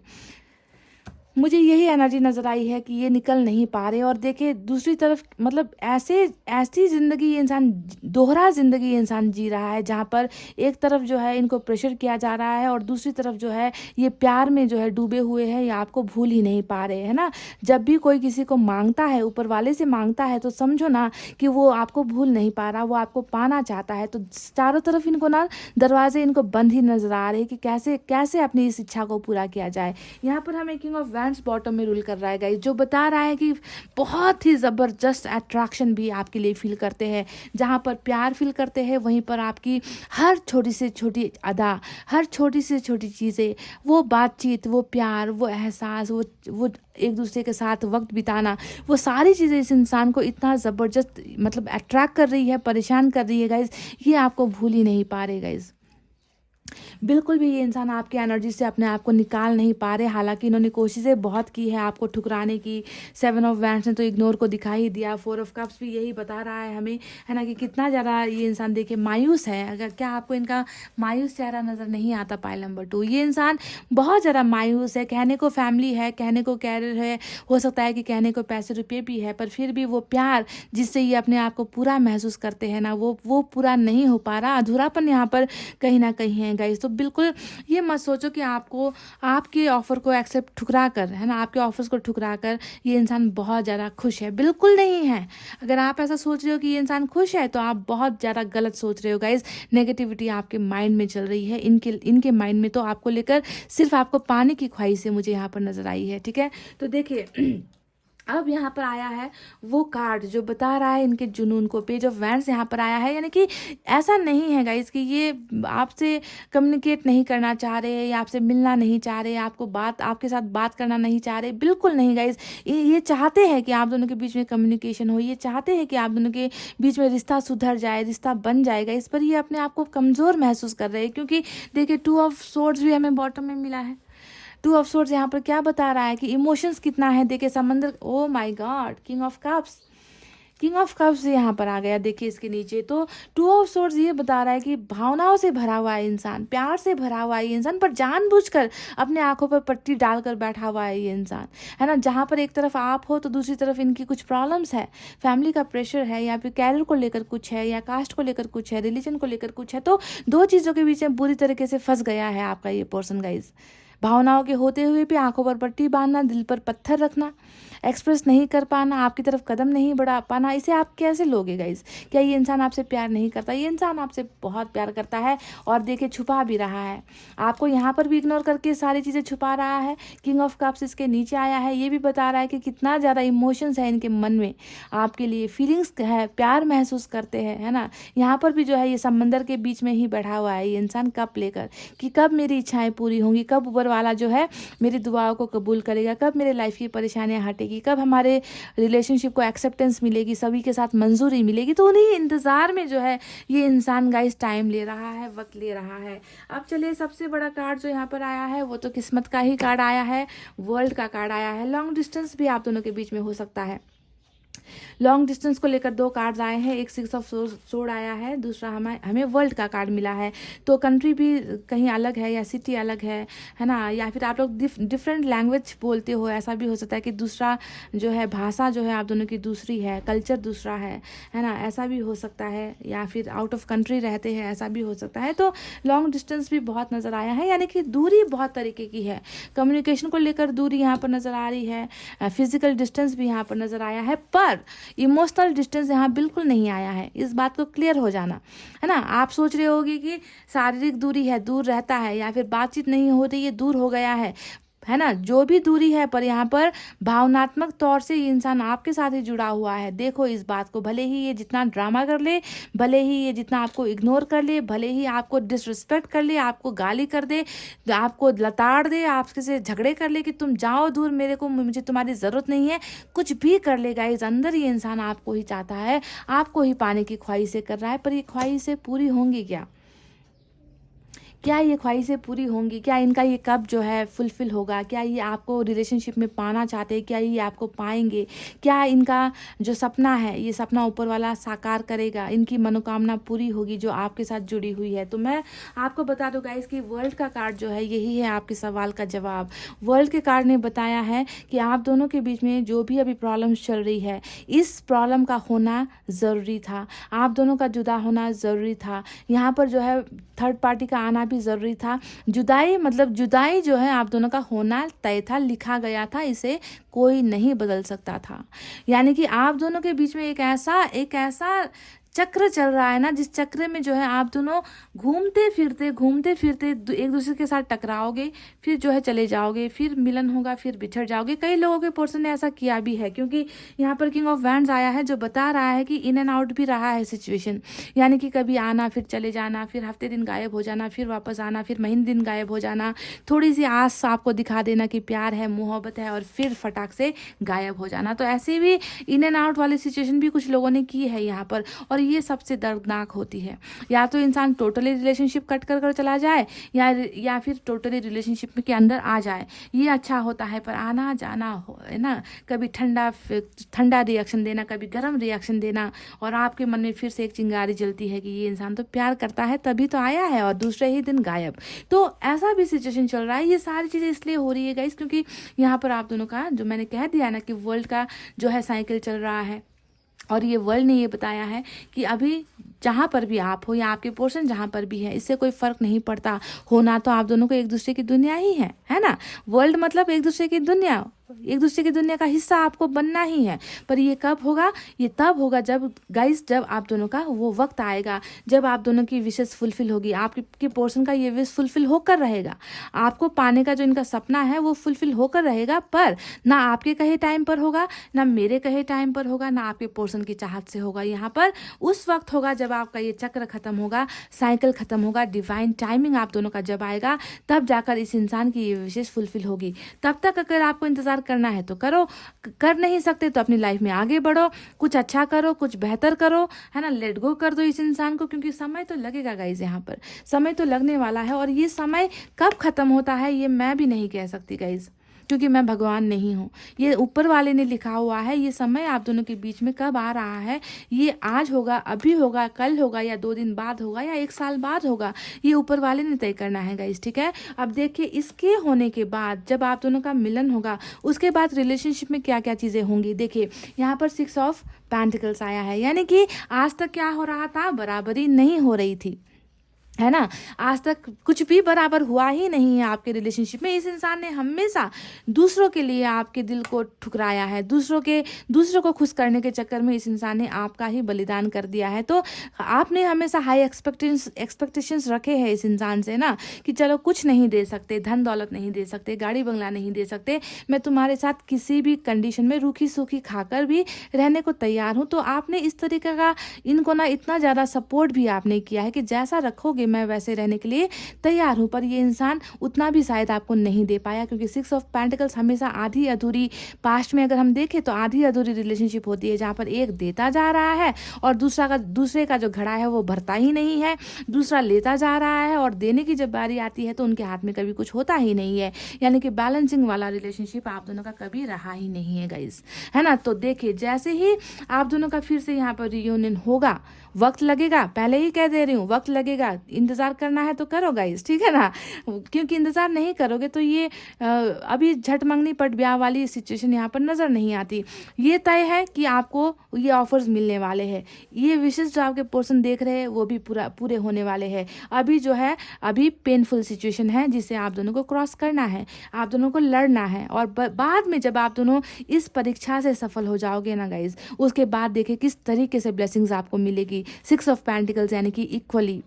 मुझे यही एनर्जी नज़र आई है कि ये निकल नहीं पा रहे। और देखिए दूसरी तरफ मतलब ऐसी ज़िंदगी ये इंसान, दोहरा ज़िंदगी ये इंसान जी रहा है, जहाँ पर एक तरफ जो है इनको प्रेशर किया जा रहा है और दूसरी तरफ जो है ये प्यार में जो है डूबे हुए हैं, या आपको भूल ही नहीं पा रहे, है ना। जब भी कोई किसी को मांगता है, ऊपर वाले से मांगता है, तो समझो ना कि वो आपको भूल नहीं पा रहा, वो आपको पाना चाहता है। तो चारों तरफ इनको ना दरवाजे इनको बंद ही नज़र आ रहे कि कैसे कैसे अपनी इस इच्छा को पूरा किया जाए। यहाँ पर हमें किंग ऑफ बॉटम में रूल कर रहा है गाइस, जो बता रहा है कि बहुत ही ज़बरदस्त अट्रैक्शन भी आपके लिए फील करते हैं। जहाँ पर प्यार फील करते हैं, वहीं पर आपकी हर छोटी से छोटी अदा, हर छोटी से छोटी चीज़ें, वो बातचीत, वो प्यार, वो एहसास, वो एक दूसरे के साथ वक्त बिताना, वो सारी चीज़ें इस इंसान को इतना ज़बरदस्त मतलब अट्रैक्ट कर रही है, परेशान कर रही है गाइस। ये आपको भूल ही नहीं पा रहे गाइस, बिल्कुल भी ये इंसान आपकी एनर्जी से अपने आप को निकाल नहीं पा रहे। हालांकि इन्होंने कोशिशें बहुत की है आपको ठुकराने की। 7 ऑफ वैंड्स ने तो इग्नोर को दिखा ही दिया। 4 ऑफ कप्स भी यही बता रहा है हमें, है ना, कि कितना ज़्यादा ये इंसान देखिए मायूस है। अगर क्या आपको इनका मायूस चेहरा नज़र नहीं आता? पाइल नंबर 2, ये इंसान बहुत ज़्यादा मायूस है। कहने को फैमिली है, कहने को कैरियर है, हो सकता है कि कहने को पैसे रुपये भी है, पर फिर भी वो प्यार जिससे ये अपने आप को पूरा महसूस करते हैं ना, वो पूरा नहीं हो पा रहा। अधूरापन यहाँ पर कहीं ना कहीं है गाइस। तो बिल्कुल ये मत सोचो कि आपको आपके ऑफ़र को एक्सेप्ट ठुकरा कर, है ना, आपके ऑफर्स को ठुकरा कर ये इंसान बहुत ज़्यादा खुश है, बिल्कुल नहीं है। अगर आप ऐसा सोच रहे हो कि ये इंसान खुश है, तो आप बहुत ज़्यादा गलत सोच रहे हो गाइस। नेगेटिविटी आपके माइंड में चल रही है। इनके माइंड में तो आपको लेकर सिर्फ आपको पाने की ख्वाहिश है मुझे यहाँ पर नज़र आई है, ठीक है। तो देखिए अब यहाँ पर आया है वो कार्ड जो बता रहा है इनके जुनून को। पेज ऑफ वैंड्स यहाँ पर आया है, यानी कि ऐसा नहीं है गाइस कि ये आपसे कम्युनिकेट नहीं करना चाह रहे, या आपसे मिलना नहीं चाह रहे, आपके साथ बात करना नहीं चाह रहे, बिल्कुल नहीं गाइस। ये चाहते हैं कि आप दोनों के बीच में कम्युनिकेशन हो, ये चाहते हैं कि आप दोनों के बीच में रिश्ता सुधर जाए, रिश्ता बन जाएगा। इस पर ये अपने आप को कमज़ोर महसूस कर रहे हैं, क्योंकि देखिए 2 ऑफ सोर्ड्स भी हमें बॉटम में मिला है। 2 ऑफ सोर्ड्स यहाँ पर क्या बता रहा है कि इमोशंस कितना है। देखिए समंदर, oh my God, king of cups यहाँ पर आ गया। देखिए इसके नीचे तो 2 ऑफ सोर्ड्स ये बता रहा है कि भावनाओं से भरा हुआ है इंसान, प्यार से भरा हुआ है ये इंसान, पर जानबूझकर अपने आंखों पर पट्टी डालकर बैठा हुआ है ये इंसान, है ना। जहाँ पर एक तरफ आप हो तो दूसरी तरफ इनकी कुछ प्रॉब्लम्स है, फैमिली का प्रेशर है, या फिर कैरियर को लेकर कुछ है, या कास्ट को लेकर कुछ है, रिलीजन को लेकर कुछ है। तो 2 चीज़ों के बीच में बुरी तरीके से फंस गया है आपका ये पर्सन गाइज। भावनाओं के होते हुए भी आंखों पर पट्टी बांधना, दिल पर पत्थर रखना, एक्सप्रेस नहीं कर पाना, आपकी तरफ कदम नहीं बढ़ा पाना, इसे आप कैसे लोगे गाइज? क्या ये इंसान आपसे प्यार नहीं करता? ये इंसान आपसे बहुत प्यार करता है और देखिए छुपा भी रहा है, आपको यहाँ पर भी इग्नोर करके सारी चीज़ें छुपा रहा है। किंग ऑफ कप्स इसके नीचे आया है, ये भी बता रहा है कि कितना ज़्यादा इमोशंस है इनके मन में, आपके लिए फीलिंग्स है, प्यार महसूस करते हैं, है ना। यहाँ पर भी जो है ये समंदर के बीच में ही बैठा हुआ है ये इंसान कप लेकर, कि कब मेरी इच्छाएं पूरी होंगी, कब ऊपर वाला जो है मेरी दुआओं को कबूल करेगा, कब मेरे लाइफ की परेशानियां हटेगी, कब हमारे रिलेशनशिप को एक्सेप्टेंस मिलेगी, सभी के साथ मंजूरी मिलेगी। तो उन्हीं इंतज़ार में जो है ये इंसान गाइस टाइम ले रहा है, वक्त ले रहा है। अब चलिए सबसे बड़ा कार्ड जो यहाँ पर आया है वो तो किस्मत का ही कार्ड आया है, वर्ल्ड का कार्ड आया है। लॉन्ग डिस्टेंस भी आप दोनों के बीच में हो सकता है। लॉन्ग डिस्टेंस को लेकर दो कार्ड्स आए हैं, एक 6 ऑफ सोर्ड आया है, दूसरा हमें वर्ल्ड का कार्ड मिला है। तो कंट्री भी कहीं अलग है या सिटी अलग है ना, या फिर आप लोग डिफरेंट लैंग्वेज बोलते हो, ऐसा भी हो सकता है कि दूसरा जो है भाषा जो है आप दोनों की दूसरी है, कल्चर दूसरा है ना, ऐसा भी हो सकता है, या फिर आउट ऑफ कंट्री रहते हैं, ऐसा भी हो सकता है। तो लॉन्ग डिस्टेंस भी बहुत नज़र आया है, यानी कि दूरी बहुत तरीके की है। कम्युनिकेशन को लेकर दूरी यहाँ पर नज़र आ रही है, फिजिकल डिस्टेंस भी यहाँ पर नज़र आया है, पर इमोशनल डिस्टेंस यहाँ बिल्कुल नहीं आया है। इस बात को क्लियर हो जाना, है ना। आप सोच रहे होगे कि शारीरिक दूरी है, दूर रहता है, या फिर बातचीत नहीं हो रही है, दूर हो गया है ना, जो भी दूरी है, पर यहाँ पर भावनात्मक तौर से ये इंसान आपके साथ ही जुड़ा हुआ है। देखो इस बात को, भले ही ये जितना ड्रामा कर ले, भले ही ये जितना आपको इग्नोर कर ले, भले ही आपको डिसरिस्पेक्ट कर ले, आपको गाली कर दे, आपको लताड़ दे, आपके से झगड़े कर ले कि तुम जाओ दूर, मेरे को, मुझे तुम्हारी ज़रूरत नहीं है, कुछ भी कर लेगा, इस अंदर ये इंसान आपको ही चाहता है, आपको ही पाने की ख्वाहिशें कर रहा है। पर ये ख्वाहिशें पूरी होंगी क्या ये ख्वाहिशें पूरी होंगी? क्या इनका ये कब जो है फुलफिल होगा? क्या ये आपको रिलेशनशिप में पाना चाहते हैं? क्या ये आपको पाएंगे? क्या इनका जो सपना है, ये सपना ऊपर वाला साकार करेगा? इनकी मनोकामना पूरी होगी जो आपके साथ जुड़ी हुई है? तो मैं आपको बता दूं गाइस कि वर्ल्ड का कार्ड जो है यही है आपके सवाल का जवाब। वर्ल्ड के कार्ड ने बताया है कि आप दोनों के बीच में जो भी अभी प्रॉब्लम्स चल रही है, इस प्रॉब्लम का होना ज़रूरी था, आप दोनों का जुदा होना ज़रूरी था, यहाँ पर जो है थर्ड पार्टी का आना भी ज़रूरी था। जुदाई जो है आप दोनों का होना तय था, लिखा गया था, इसे कोई नहीं बदल सकता था। यानी कि आप दोनों के बीच में एक ऐसा चक्र चल रहा है ना, जिस चक्र में जो है आप दोनों घूमते फिरते एक दूसरे के साथ टकराओगे, फिर जो है चले जाओगे, फिर मिलन होगा, फिर बिछड़ जाओगे। कई लोगों के पर्सन ने ऐसा किया भी है, क्योंकि यहाँ पर किंग ऑफ वैंड्स आया है जो बता रहा है कि इन एंड आउट भी रहा है सिचुएशन, यानी कि कभी आना, फिर चले जाना, फिर हफ्ते दिन गायब हो जाना, फिर वापस आना, फिर महीने दिन गायब हो जाना, थोड़ी सी आस आपको दिखा देना कि प्यार है, मोहब्बत है, और फिर फटाक से गायब हो जाना। तो ऐसे भी इन एंड आउट वाली सिचुएशन भी कुछ लोगों ने की है यहाँ पर, और ये सबसे दर्दनाक होती है। या तो इंसान टोटली रिलेशनशिप कट कर चला जाए, या फिर टोटली रिलेशनशिप के अंदर आ जाए, ये अच्छा होता है। पर आना जाना हो, है ना, कभी ठंडा रिएक्शन देना, कभी गर्म रिएक्शन देना, और आपके मन में फिर से एक चिंगारी जलती है कि ये इंसान तो प्यार करता है तभी तो आया है, और दूसरे ही दिन गायब। तो ऐसा भी सिचुएशन चल रहा है। ये सारी चीज़ें इसलिए हो रही है गाइस क्योंकि यहाँ पर आप दोनों का, जो मैंने कह दिया ना कि वर्ल्ड का जो है साइकिल चल रहा है, और ये वर्ल्ड ने ये बताया है कि अभी जहाँ पर भी आप हो, या आपके पोर्शन जहाँ पर भी है, इससे कोई फ़र्क नहीं पड़ता। होना तो आप दोनों को एक दूसरे की दुनिया ही है ना। वर्ल्ड मतलब एक दूसरे की दुनिया, एक दूसरे की दुनिया का हिस्सा आपको बनना ही है। पर ये कब होगा? ये तब होगा जब आप दोनों का वो वक्त आएगा, जब आप दोनों की विशेष फुलफिल होगी, आपके पोर्शन का ये विश फुलफिल होकर रहेगा, आपको पाने का जो इनका सपना है वो फुलफिल होकर रहेगा। पर ना आपके कहे टाइम पर होगा, ना मेरे कहे टाइम पर होगा, ना आपके पोर्शन की चाहत से होगा। यहाँ पर उस वक्त होगा जब आपका ये चक्र खत्म होगा, साइकिल खत्म होगा, डिवाइन टाइमिंग आप दोनों का जब आएगा, तब जाकर इस इंसान की ये विशेष फुलफिल होगी। तब तक अगर आपको इंतजार करना है तो करो, कर नहीं सकते तो अपनी लाइफ में आगे बढ़ो, कुछ अच्छा करो, कुछ बेहतर करो, है ना। लेट गो कर दो इस इंसान को, क्योंकि समय तो लगेगा गाइज, यहाँ पर समय तो लगने वाला है। और ये समय कब खत्म होता है ये मैं भी नहीं कह सकती गाइज, क्योंकि मैं भगवान नहीं हूँ। ये ऊपर वाले ने लिखा हुआ है। ये समय आप दोनों के बीच में कब आ रहा है, ये आज होगा, अभी होगा, कल होगा, या 2 दिन बाद होगा, या 1 साल बाद होगा, ये ऊपर वाले ने तय करना है गाइस, ठीक है। अब देखिए, इसके होने के बाद जब आप दोनों का मिलन होगा, उसके बाद रिलेशनशिप में क्या क्या चीज़ें होंगी। देखिए यहाँ पर 6 ऑफ पेंटिकल्स आया है, यानी कि आज तक क्या हो रहा था, बराबरी नहीं हो रही थी। है ना। आज तक कुछ भी बराबर हुआ ही नहीं है आपके रिलेशनशिप में। इस इंसान ने हमेशा दूसरों के लिए आपके दिल को ठुकराया है, दूसरों को खुश करने के चक्कर में इस इंसान ने आपका ही बलिदान कर दिया है। तो आपने हमेशा हाई एक्सपेक्टेशंस रखे हैं इस इंसान से ना, कि चलो कुछ नहीं दे सकते, धन दौलत नहीं दे सकते, गाड़ी बंगला नहीं दे सकते, मैं तुम्हारे साथ किसी भी कंडीशन में रूखी सूखी खाकर भी रहने को तैयार हूँ। तो आपने इस तरीके का इनको ना इतना ज़्यादा सपोर्ट भी आपने किया है कि जैसा रखोगे मैं वैसे रहने के लिए तैयार हूँ। पर ये इंसान उतना भी शायद आपको नहीं दे पाया, क्योंकि 6 ऑफ पेंटिकल्स हमेशा आधी अधूरी, पास्ट में अगर हम देखें तो आधी अधूरी रिलेशनशिप होती है, जहाँ पर एक देता जा रहा है और दूसरे का जो घड़ा है वो भरता ही नहीं है, दूसरा लेता जा रहा है और देने की जब बारी आती है तो उनके हाथ में कभी कुछ होता ही नहीं है। यानी कि बैलेंसिंग वाला रिलेशनशिप आप दोनों का कभी रहा ही नहीं है गाइस, है ना। तो देखिए, जैसे ही आप दोनों का फिर से यहाँ पर रियूनियन होगा, वक्त लगेगा, पहले ही कह दे रही हूँ, वक्त लगेगा, इंतज़ार करना है तो करो गाइस, ठीक है ना। क्योंकि इंतज़ार नहीं करोगे तो ये अभी झट मंगनी पट ब्याह वाली सिचुएशन यहाँ पर नज़र नहीं आती। ये तय है कि आपको ये ऑफर्स मिलने वाले हैं, ये विशेष जो आपके पोर्शन देख रहे हैं वो भी पूरे होने वाले हैं। अभी जो है, अभी पेनफुल सिचुएशन है जिसे आप दोनों को क्रॉस करना है, आप दोनों को लड़ना है। और बाद में जब आप दोनों इस परीक्षा से सफल हो जाओगे ना गाइज, उसके बाद देखिए किस तरीके से ब्लेसिंग्स आपको मिलेगी। 6 ऑफ पेंटिकल्स यानी कि इक्वली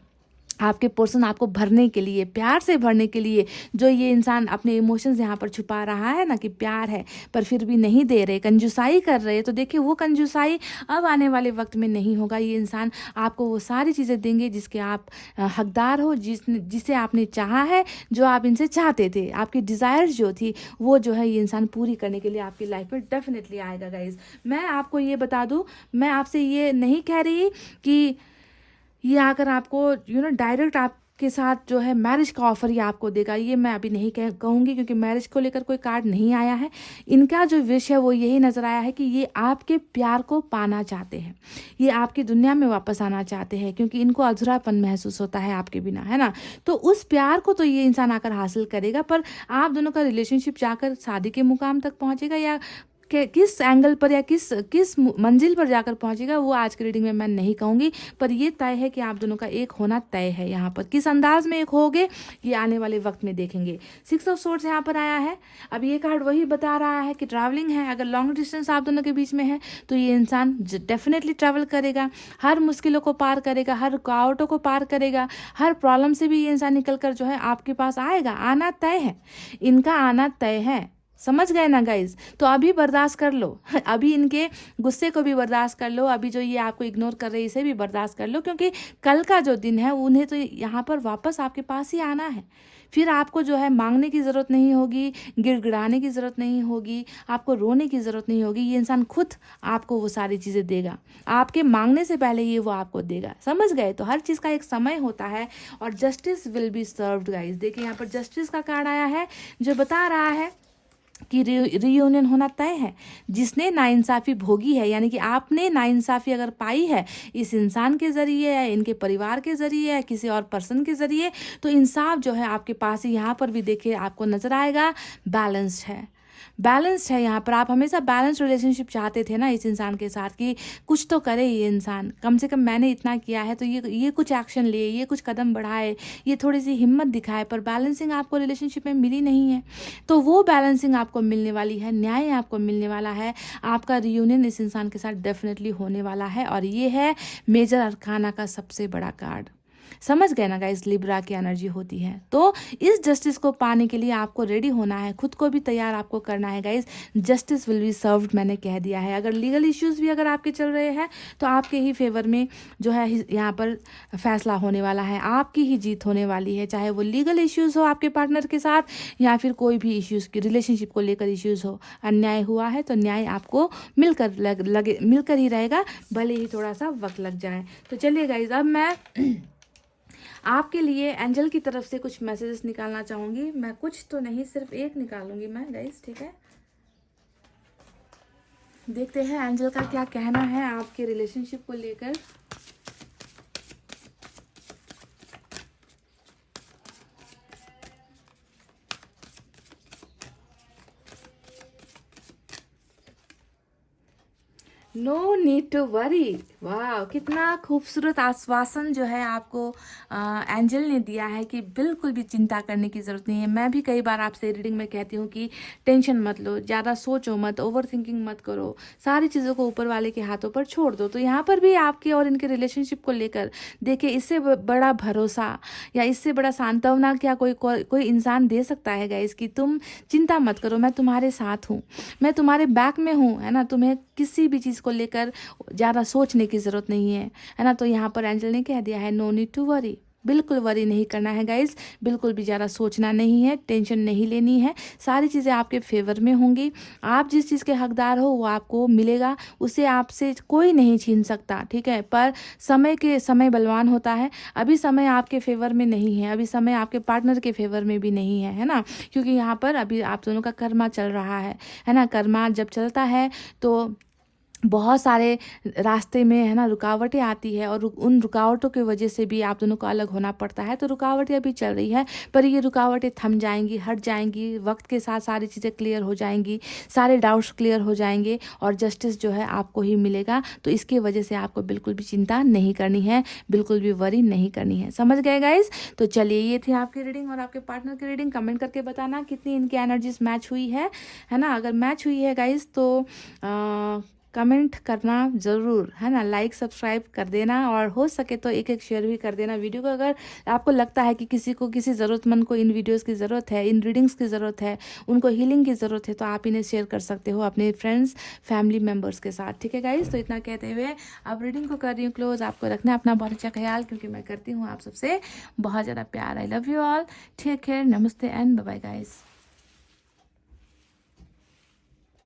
आपके पर्सन आपको भरने के लिए, प्यार से भरने के लिए, जो ये इंसान अपने इमोशंस यहाँ पर छुपा रहा है ना कि प्यार है पर फिर भी नहीं दे रहे, कंजूसाई कर रहे, तो देखिए वो कंजूसाई अब आने वाले वक्त में नहीं होगा। ये इंसान आपको वो सारी चीज़ें देंगे जिसके आप हकदार हो, जिसे आपने चाहा है, जो आप इनसे चाहते थे, आपकी डिज़ायर्स जो थी वो जो है ये इंसान पूरी करने के लिए आपकी लाइफ में डेफिनेटली आएगा गाइज। मैं आपको ये बता दूँ, मैं आपसे ये नहीं कह रही कि ये आकर आपको डायरेक्ट आपके साथ जो है मैरिज का ऑफर ये आपको देगा, ये मैं अभी नहीं कहूँगी, क्योंकि मैरिज को लेकर कोई कार्ड नहीं आया है। इनका जो विश है वो यही नज़र आया है कि ये आपके प्यार को पाना चाहते हैं, ये आपकी दुनिया में वापस आना चाहते हैं, क्योंकि इनको अधूरापन महसूस होता है आपके बिना, है ना। तो उस प्यार को तो ये इंसान आकर हासिल करेगा, पर आप दोनों का रिलेशनशिप जाकर शादी के मुकाम तक पहुँचेगा या किस एंगल पर या किस मंजिल पर जाकर पहुंचेगा वो आज की रीडिंग में मैं नहीं कहूँगी। पर ये तय है कि आप दोनों का एक होना तय है। यहाँ पर किस अंदाज में एक होगे ये आने वाले वक्त में देखेंगे। 6 ऑफ सोर्ड्स यहाँ पर आया है। अब ये कार्ड वही बता रहा है कि ट्रैवलिंग है। अगर लॉन्ग डिस्टेंस आप दोनों के बीच में है तो ये इंसान डेफिनेटली ट्रैवल करेगा, हर मुश्किलों को पार करेगा, हर रुकावटों को पार करेगा, हर प्रॉब्लम से भी ये इंसान निकल कर जो है आपके पास आएगा। आना तय है, इनका आना तय है, समझ गए ना गाइज। तो अभी बर्दाश्त कर लो अभी इनके गुस्से को भी बर्दाश्त कर लो, अभी जो ये आपको इग्नोर कर रहे हैं इसे भी बर्दाश्त कर लो, क्योंकि कल का जो दिन है उन्हें तो यहाँ पर वापस आपके पास ही आना है। फिर आपको जो है मांगने की ज़रूरत नहीं होगी, गिड़गिड़ाने की ज़रूरत नहीं होगी, आपको रोने की ज़रूरत नहीं होगी। ये इंसान खुद आपको वो सारी चीज़ें देगा, आपके मांगने से पहले ये वो आपको देगा, समझ गए। तो हर चीज़ का एक समय होता है और justice will be served guys. देखिए यहाँ पर जस्टिस का कार्ड आया है जो बता रहा है कि रियूनियन होना तय है। जिसने नाइंसाफ़ी भोगी है, यानी कि आपने नाइंसाफ़ी अगर पाई है इस इंसान के ज़रिए या इनके परिवार के ज़रिए या किसी और पर्सन के ज़रिए, तो इंसाफ जो है आपके पास ही यहाँ पर भी देखिए आपको नज़र आएगा। बैलेंस्ड है, बैलेंस्ड है। यहाँ पर आप हमेशा बैलेंस रिलेशनशिप चाहते थे ना इस इंसान के साथ, कि कुछ तो करे ये इंसान, कम से कम मैंने इतना किया है तो ये कुछ एक्शन ले, ये कुछ कदम बढ़ाए, ये थोड़ी सी हिम्मत दिखाए। पर बैलेंसिंग आपको रिलेशनशिप में मिली नहीं है, तो वो बैलेंसिंग आपको मिलने वाली है, न्याय आपको मिलने वाला है। आपका रियूनियन इस इंसान के साथ डेफिनेटली होने वाला है और ये है मेजर अरकाना का सबसे बड़ा कार्ड। समझ गए ना गाइस, लिब्रा की एनर्जी होती है। तो इस जस्टिस को पाने के लिए आपको रेडी होना है, खुद को भी तैयार आपको करना है guys. Justice will be served मैंने कह दिया है। अगर लीगल इश्यूज भी अगर आपके चल रहे हैं तो आपके ही फेवर में जो है यहाँ पर फैसला होने वाला है, आपकी ही जीत होने वाली है। चाहे वो लीगल इश्यूज हो आपके पार्टनर के साथ या फिर कोई भी इश्यूज की रिलेशनशिप को लेकर इश्यूज हो, अन्याय हुआ है तो न्याय आपको मिलकर ही रहेगा, भले ही थोड़ा सा वक्त लग जाए। तो चलिए गाइज, अब मैं आपके लिए एंजल की तरफ से कुछ मैसेजेस निकालना चाहूँगी। मैं कुछ तो नहीं, सिर्फ एक निकालूंगी मैं गाइस, ठीक है। देखते हैं एंजल का क्या कहना है आपके रिलेशनशिप को लेकर। No need to worry. वाह, कितना खूबसूरत आश्वासन जो है आपको एंजल ने दिया है कि बिल्कुल भी चिंता करने की ज़रूरत नहीं है। मैं भी कई बार आपसे रीडिंग में कहती हूँ कि टेंशन मत लो, ज़्यादा सोचो मत, ओवर थिंकिंग मत करो, सारी चीज़ों को ऊपर वाले के हाथों पर छोड़ दो। तो यहाँ पर भी आपके और इनके रिलेशनशिप को लेकर देखिए, इससे बड़ा भरोसा या इससे बड़ा सांत्वना क्या कोई इंसान दे सकता है गाइस, कि तुम चिंता मत करो, मैं तुम्हारे साथ हूँ, मैं तुम्हारे बैक में हूँ, है ना। तुम्हें किसी भी चीज़ को लेकर ज़्यादा सोचने की ज़रूरत नहीं है ना। तो यहाँ पर एंजल ने कह दिया है नो नीड टू वरी, बिल्कुल वरी नहीं करना है गाइस, बिल्कुल भी ज़्यादा सोचना नहीं है, टेंशन नहीं लेनी है, सारी चीज़ें आपके फेवर में होंगी। आप जिस चीज़ के हकदार हो वो आपको मिलेगा, उसे आपसे कोई नहीं छीन सकता, ठीक है। पर समय बलवान होता है। अभी समय आपके फेवर में नहीं है, अभी समय आपके पार्टनर के फेवर में भी नहीं है ना, क्योंकि यहाँ पर अभी आप दोनों का कर्मा चल रहा है ना। कर्मा जब चलता है तो बहुत सारे रास्ते में, है ना, रुकावटें आती है, और उन रुकावटों की वजह से भी आप दोनों को अलग होना पड़ता है। तो रुकावटें अभी चल रही है, पर ये रुकावटें थम जाएंगी, हट जाएंगी, वक्त के साथ सारी चीज़ें क्लियर हो जाएंगी, सारे डाउट्स क्लियर हो जाएंगे, और जस्टिस जो है आपको ही मिलेगा। तो इसकी वजह से आपको बिल्कुल भी चिंता नहीं करनी है, बिल्कुल भी वरी नहीं करनी है। समझ गए गाइस? तो चलिए, ये थी आपकी रीडिंग और आपके पार्टनर की रीडिंग। कमेंट करके बताना कितनी इनकी एनर्जीज मैच हुई है ना। अगर मैच हुई है गाइस तो कमेंट करना ज़रूर, है ना। लाइक सब्सक्राइब कर देना, और हो सके तो एक एक शेयर भी कर देना वीडियो को। अगर आपको लगता है कि किसी को, किसी ज़रूरतमंद को इन वीडियोस की ज़रूरत है, इन रीडिंग्स की ज़रूरत है, उनको हीलिंग की ज़रूरत है, तो आप इन्हें शेयर कर सकते हो अपने फ्रेंड्स फैमिली मेम्बर्स के साथ, ठीक है गाइस। तो इतना कहते हुए अब रीडिंग को कर रही हूँ क्लोज। आपको रखना अपना बहुत अच्छा ख्याल, क्योंकि मैं करती हूँ आप सबसे बहुत ज़्यादा प्यार। I love you all, take care, नमस्ते एंड बाय बाय गाइस।